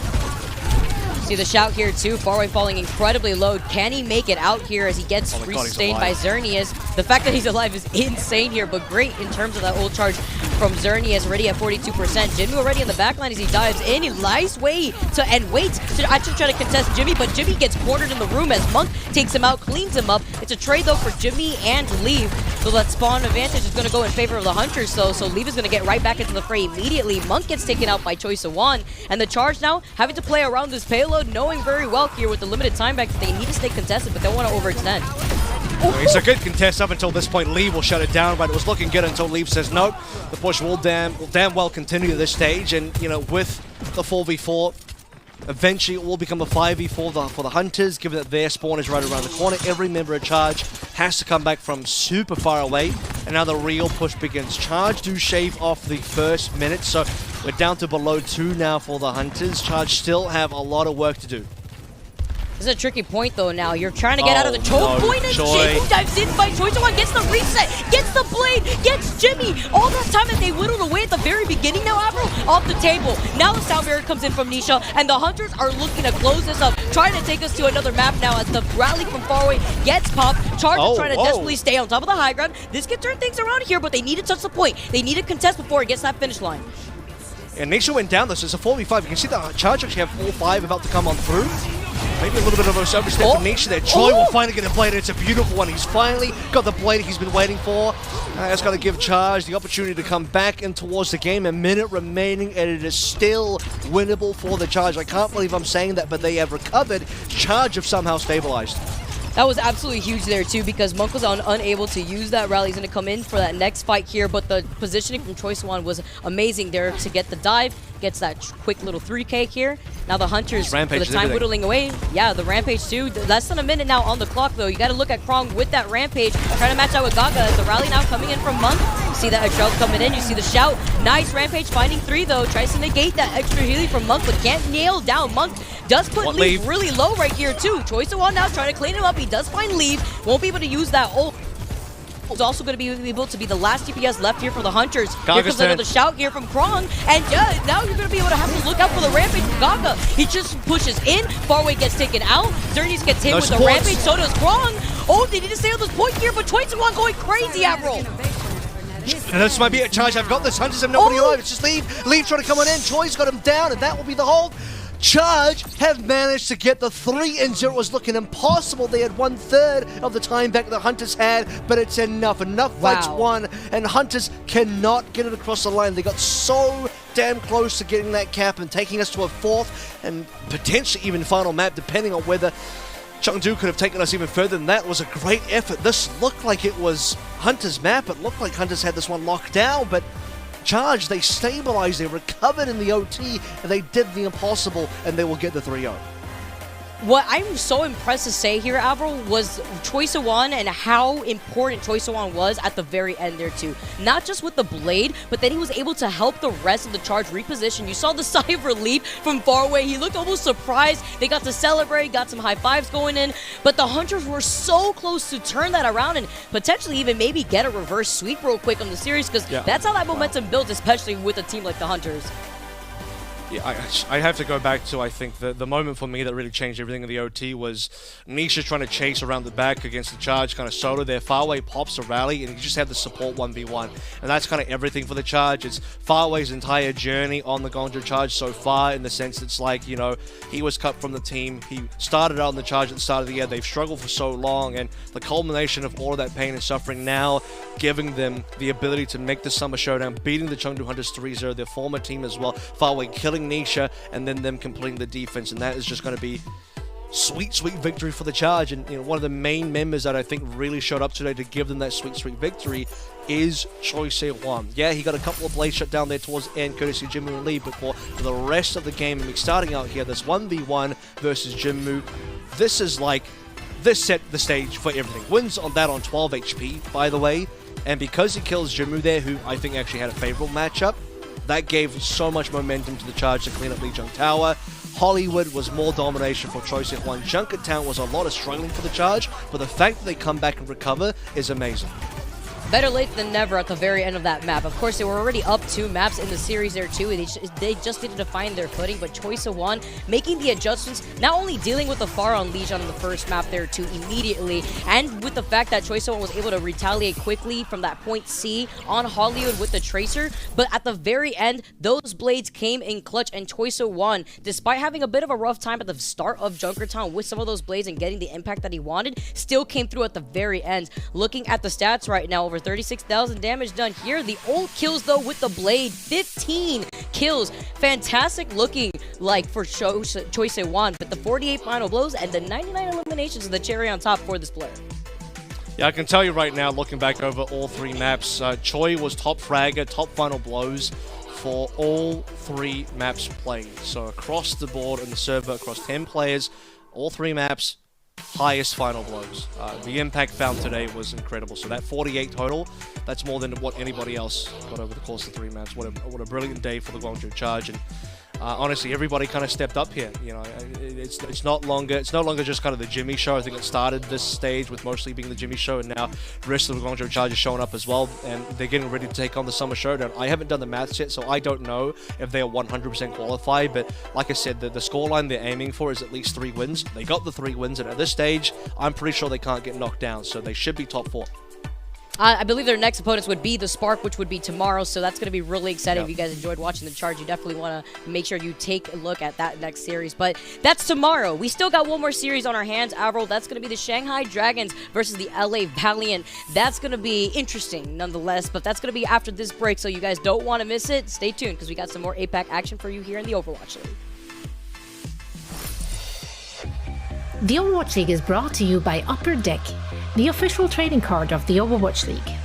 See the shout here too. Farway falling incredibly low. Can he make it out here as he gets resustained by Xerneas? The fact that he's alive is insane here, but great in terms of that ult charge from Xerneas, already at 42%. Jinmu already in the backline as he dives in. A nice way to, and waits to actually try to contest Jimmy, but Jimmy gets cornered in the room as Monk takes him out, cleans him up. It's a trade though for Jimmy and Leave. So that spawn advantage is going to go in favor of the Hunters though. So Leave is going to get right back into the fray immediately. Monk gets taken out by Choice of One. And the Charge now having to play around this payload, knowing very well here with the limited time back that they need to stay contested, but they want to overextend. It's a good contest up until this point. Lee will shut it down, but it was looking good until Lee says nope. The push will damn well continue at this stage, and you know, with the 4v4, eventually it will become a 5v4 for the Hunters, given that their spawn is right around the corner. Every member of Charge has to come back from super far away, and now the real push begins. Charge do shave off the first minute, so we're down to below 2 now for the Hunters. Charge still have a lot of work to do. This is a tricky point though now. You're trying to get out of the choke point, and Chengdu dives in by Choice of One, gets the reset, gets the blade, gets Jimmy. All that time that they whittled away at the very beginning now, Avro, off the table. Now the sound barrier comes in from Nisha, and the Hunters are looking to close this up, trying to take us to another map now as the rally from far away gets popped. Charge is trying to desperately stay on top of the high ground. This can turn things around here, but they need to touch the point. They need to contest before it gets that finish line. And Nisha went down though, so it's a 4v5. You can see the Charge actually have 4-5 about to come on through. Maybe a little bit of a overstep from Nisha there. Choi will finally get a blade. It's a beautiful one. He's finally got the blade he's been waiting for. That's got to give Charge the opportunity to come back in towards the game. A minute remaining, and it is still winnable for the Charge. I can't believe I'm saying that, but they have recovered. Charge have somehow stabilized. That was absolutely huge there too, because Monk was unable to use that rally. He's going to come in for that next fight here, but the positioning from Choice One was amazing there to get the dive, gets that quick little 3K here. Now the Hunters, for the time whittling away. Yeah, the Rampage too. Less than a minute now on the clock though. You got to look at Krong with that Rampage, trying to match out with Gaga. The rally now coming in from Monk. You see that extra coming in. You see the shout. Nice Rampage finding 3 though. Tries to negate that extra healing from Monk, but can't nail down. Monk does put Leave really low right here too. Choice of One now trying to clean him up. He does find Leave. Won't be able to use that ult. Is also going to be able to be the last DPS left here for the Hunters. Here comes another shout here from Krong, and now you're going to be able to have to look out for the Rampage from Gaga. He just pushes in, Farway gets taken out, Xerneas gets hit with the Rampage, so does Krong. Oh, they need to stay on this point here, but Choice of One going crazy, Avril. And this might be a Charge. I've got this. Hunters have nobody alive. It's just Leave trying to come on in. Choi's got him down, and that will be the hold. Charge have managed to get the 3-0. It was looking impossible. They had 1/3 of the time back the Hunters had, but it's enough. Enough fights won, and Hunters cannot get it across the line. They got so damn close to getting that cap and taking us to a 4th and potentially even final map, depending on whether Chengdu could have taken us even further than that. It was a great effort. This looked like it was Hunters' map. It looked like Hunters had this one locked down, but Charge, they stabilized, they recovered in the OT, and they did the impossible, and they will get the 3-0. What I'm so impressed to say here, Avril, was Choice of One and how important Choice of One was at the very end there too. Not just with the blade, but then he was able to help the rest of the Charge reposition. You saw the sigh of relief from far away. He looked almost surprised. They got to celebrate, got some high fives going in, but the Hunters were so close to turn that around and potentially even maybe get a reverse sweep real quick on the series, because that's how that momentum builds, especially with a team like the Hunters. Yeah, I have to go back to, I think, the moment for me that really changed everything in the OT was Nisha trying to chase around the back against the Charge, kind of solo there. Farway pops a rally, and you just have the support 1v1. And that's kind of everything for the Charge. It's Farway's entire journey on the Guangzhou Charge so far, in the sense it's like, you know, he was cut from the team. He started out on the Charge at the start of the year. They've struggled for so long, and the culmination of all of that pain and suffering now giving them the ability to make the Summer Showdown, beating the Chengdu Hunters 3-0, their former team as well. Farway killing Nisha, and then them completing the defense, and that is just going to be sweet victory for the Charge. And you know, one of the main members that I think really showed up today to give them that sweet victory is Choice One. Yeah, he got a couple of blades shut down there towards the end, courtesy of Jinmu and Lee, but for the rest of the game, and starting out here, this 1v1 versus Jinmu, this is like, this set the stage for everything. Wins on that on 12 HP, by the way, and because he kills Jinmu there, who I think actually had a favorable matchup, that gave so much momentum to the Charge to clean up Lijiang Tower. Hollywood was more domination for Choice One. Junkertown was a lot of struggling for the Charge, but the fact that they come back and recover is amazing. Better late than never at the very end of that map. Of course, they were already up 2 maps in the series there too. They just needed to find their footing, but Choice of One making the adjustments, not only dealing with the Pharaon Legion on the first map there too immediately, and with the fact that Choice of One was able to retaliate quickly from that point C on Hollywood with the Tracer, but at the very end, those blades came in clutch, and Choice of One, despite having a bit of a rough time at the start of Junkertown with some of those blades and getting the impact that he wanted, still came through at the very end. Looking at the stats right now, over 36,000 damage done here. The ult kills though with the blade, 15 kills. Fantastic looking like for Choice of One, but the 48 final blows and the 99 eliminations are the cherry on top for this player. Yeah, I can tell you right now, looking back over all 3 maps, Choi was top fragger, top final blows for all 3 maps played. So across the board in the server, across 10 players, all 3 maps, highest final blows. The impact found today was incredible. So that 48 total, that's more than what anybody else got over the course of 3 maps. What a brilliant day for the Guangzhou Charge. And honestly, everybody kind of stepped up here. You know, it's no longer just kind of the Jimmy show. I think it started this stage with mostly being the Jimmy show, and now the rest of the Guangzhou Charge is showing up as well, and they're getting ready to take on the Summer Showdown. I haven't done the maths yet, so I don't know if they are 100% qualified, but like I said, the scoreline they're aiming for is at least 3 wins. They got the 3 wins, and at this stage, I'm pretty sure they can't get knocked down, so they should be top 4. I believe their next opponents would be the Spark, which would be tomorrow, so that's going to be really exciting. Yep. If you guys enjoyed watching the Charge, you definitely want to make sure you take a look at that next series. But that's tomorrow. We still got one more series on our hands, Avril. That's going to be the Shanghai Dragons versus the LA Valiant. That's going to be interesting nonetheless, but that's going to be after this break, so you guys don't want to miss it. Stay tuned, because we got some more APAC action for you here in the Overwatch League. The Overwatch League is brought to you by Upper Deck, the official trading card of the Overwatch League,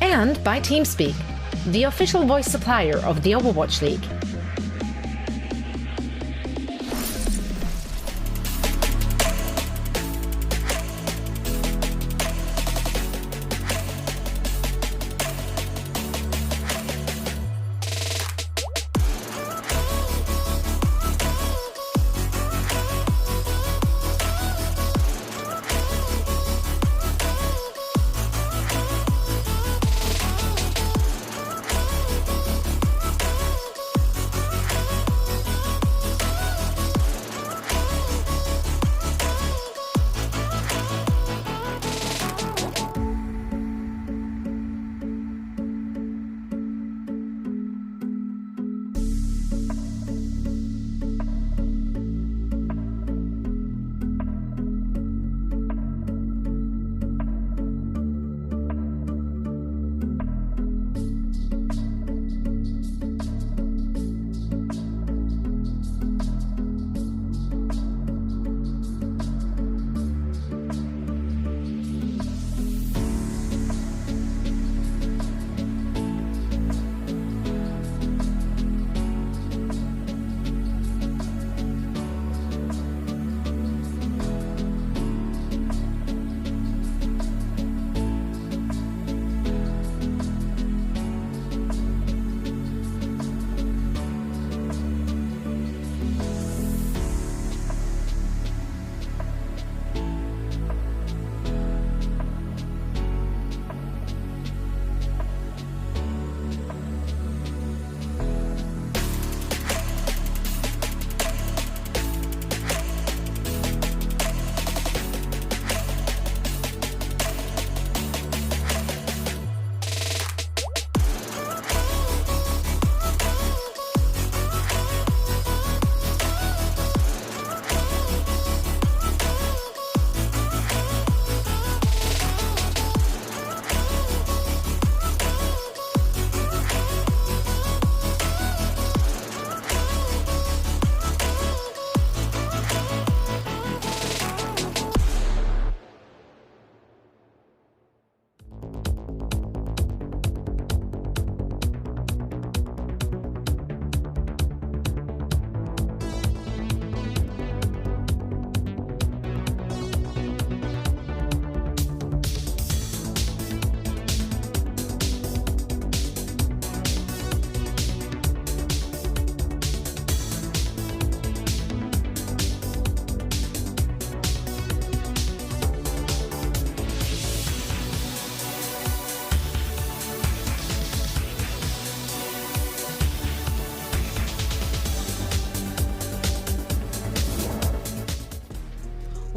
and by TeamSpeak, the official voice supplier of the Overwatch League.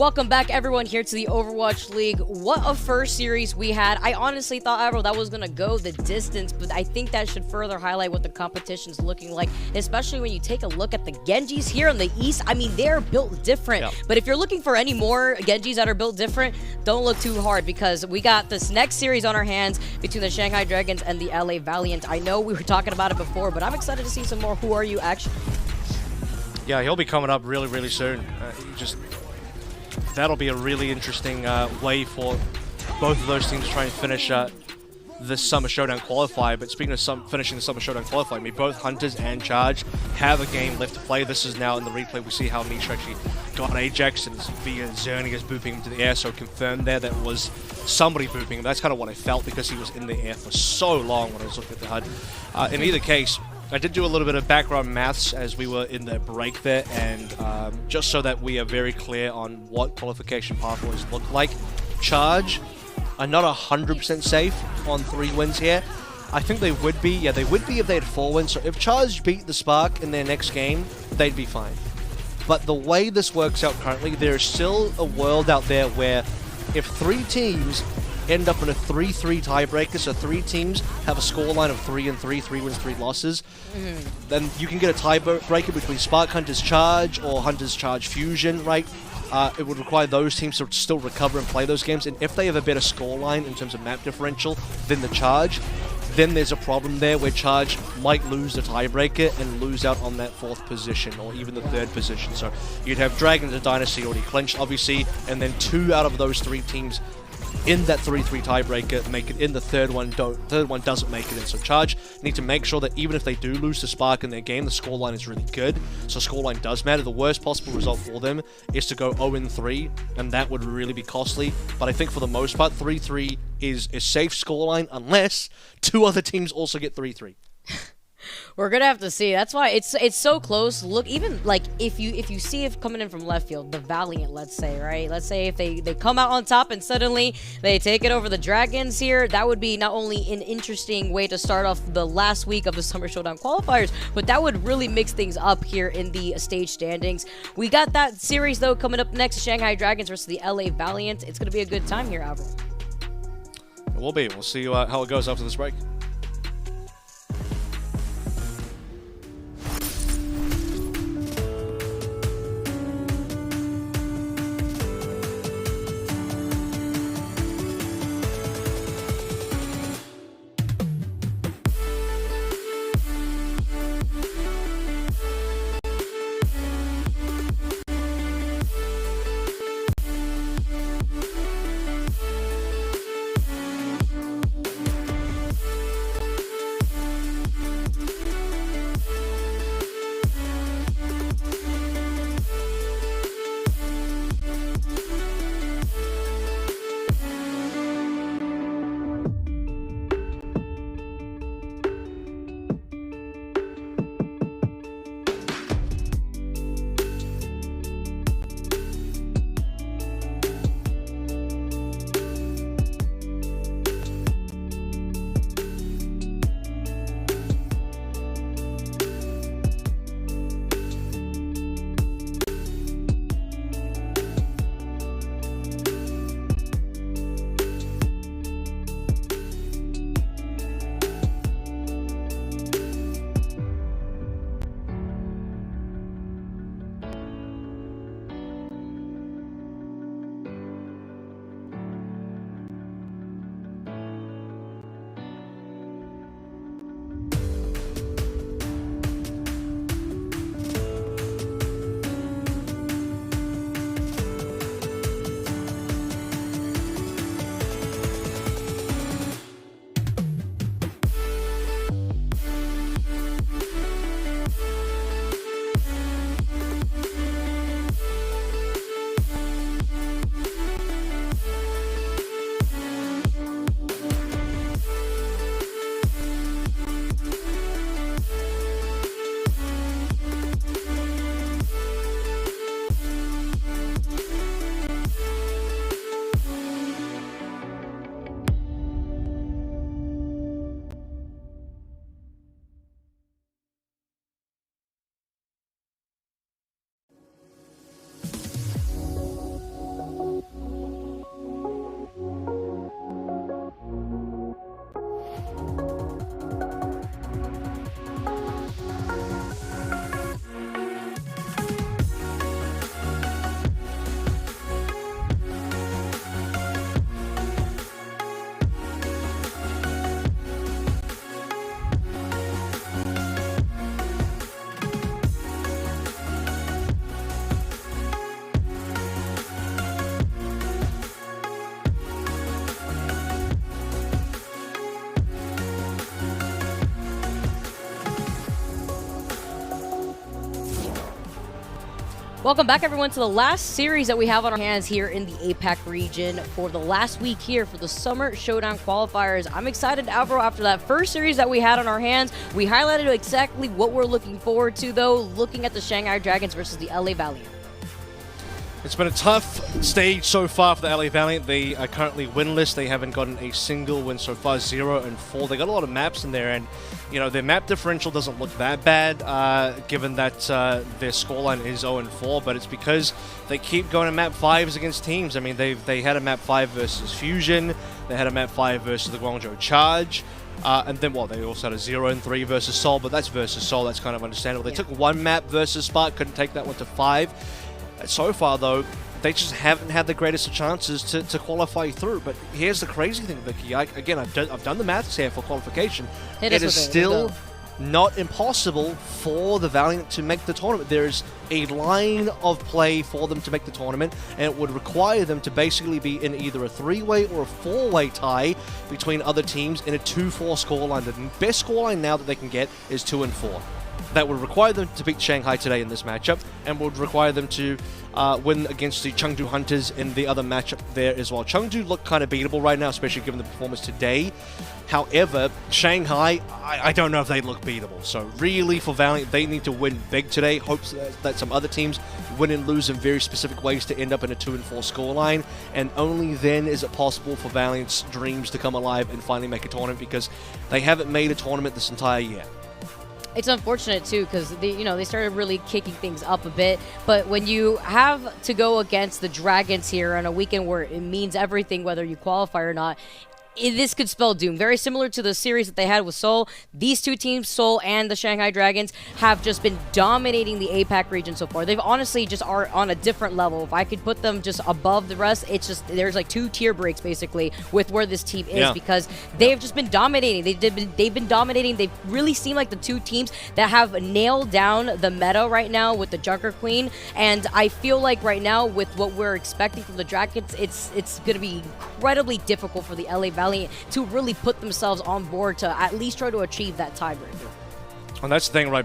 Welcome back, everyone, here to the Overwatch League. What a first series we had. I honestly thought, Avro, that was going to go the distance, but I think that should further highlight what the competition's looking like, especially when you take a look at the Genjis here in the East. I mean, they're built different, but if you're looking for any more Genjis that are built different, don't look too hard, because we got this next series on our hands between the Shanghai Dragons and the LA Valiant. I know we were talking about it before, but I'm excited to see some more Who Are You action. Yeah, he'll be coming up really, really soon. That'll be a really interesting way for both of those teams to try and finish the Summer Showdown qualifier. But speaking of finishing the Summer Showdown qualifier, I mean, both Hunters and Charge have a game left to play. This is now in the replay. We see how Misha actually got an Ajax and via Zernius booping him to the air. So confirmed there that was somebody booping him. That's kind of what I felt, because he was in the air for so long when I was looking at the HUD. In either case, I did do a little bit of background maths as we were in the break there, and just so that we are very clear on what qualification pathways look like. Charge are not 100% safe on 3 wins here. I think they would be. Yeah, they would be if they had 4 wins. So if Charge beat the Spark in their next game, they'd be fine. But the way this works out currently, there's still a world out there where if 3 teams end up in a 3-3 tiebreaker, so 3 teams have a scoreline of 3-3, 3 wins, 3 losses, then you can get a tiebreaker between Spark Hunters Charge or Hunters Charge Fusion, right? It would require those teams to still recover and play those games, and if they have a better scoreline in terms of map differential than the Charge, then there's a problem there where Charge might lose the tiebreaker and lose out on that 4th position or even the 3rd position. So you'd have Dragons and Dynasty already clinched, obviously, and then 2 out of those 3 teams in that 3-3 tiebreaker make it in. The third one doesn't make it in. So Charge need to make sure that even if they do lose the Spark in their game, the scoreline is really good. So scoreline does matter. The worst possible result for them is to go 0-3, and that would really be costly. But I think for the most part, 3-3 is a safe scoreline unless 2 other teams also get 3-3. We're gonna have to see. That's why it's so close. Look, even like if you see it coming in from left field, the Valiant, let's say, right? Let's say if they come out on top and suddenly they take it over the Dragons here, that would be not only an interesting way to start off the last week of the Summer Showdown qualifiers, but that would really mix things up here in the stage standings. We got that series though coming up next: Shanghai Dragons versus the LA Valiant. It's gonna be a good time here, Avril. It will be. We'll see how it goes after this break. Welcome back, everyone, to the last series that we have on our hands here in the APAC region for the last week here for the Summer Showdown qualifiers. I'm excited, Alvaro, after that first series that we had on our hands. We highlighted exactly what we're looking forward to, though, looking at the Shanghai Dragons versus the LA Valiant. It's been a tough stage so far for the LA Valiant. They are currently winless. They haven't gotten a single win so far, 0-4. They got a lot of maps in there, and their map differential doesn't look that bad, given that their scoreline is 0-4. But it's because they keep going to map 5s against teams. I mean, they had a map 5 versus Fusion. They had a map 5 versus the Guangzhou Charge. And then, they also had a 0-3 versus Seoul, but that's versus Seoul. That's kind of understandable. They took one map versus Spark, couldn't take that one to 5. So far, though, they just haven't had the greatest of chances to qualify through. But here's the crazy thing, Vicky. Again, I've done the maths here for qualification. It is still not impossible for the Valiant to make the tournament. There is a line of play for them to make the tournament, and it would require them to basically be in either a 3-way or a 4-way tie between other teams in a 2-4 scoreline. The best scoreline now that they can get is 2-4. That would require them to beat Shanghai today in this matchup, and would require them to win against the Chengdu Hunters in the other matchup there as well. Chengdu look kind of beatable right now, especially given the performance today. However, Shanghai, I don't know if they look beatable. So really, for Valiant, they need to win big today. Hopes that some other teams win and lose in very specific ways to end up in a 2-4 scoreline, and only then is it possible for Valiant's dreams to come alive and finally make a tournament, because they haven't made a tournament this entire year. It's unfortunate, too, because they started really kicking things up a bit. But when you have to go against the Dragons here on a weekend where it means everything, whether you qualify or not, this could spell doom. Very similar to the series that they had with Seoul. These two teams, Seoul and the Shanghai Dragons, have just been dominating the APAC region so far. They've honestly just are on a different level. If I could put them just above the rest, it's just there's like 2 tier breaks basically with where this team is, because they've just been dominating. They've been dominating. They really seem like the 2 teams that have nailed down the meta right now with the Junker Queen. And I feel like right now with what we're expecting from the Dragons, it's going to be incredibly difficult for the LA Valiant to really put themselves on board to at least try to achieve that tiebreaker. And that's the thing, right?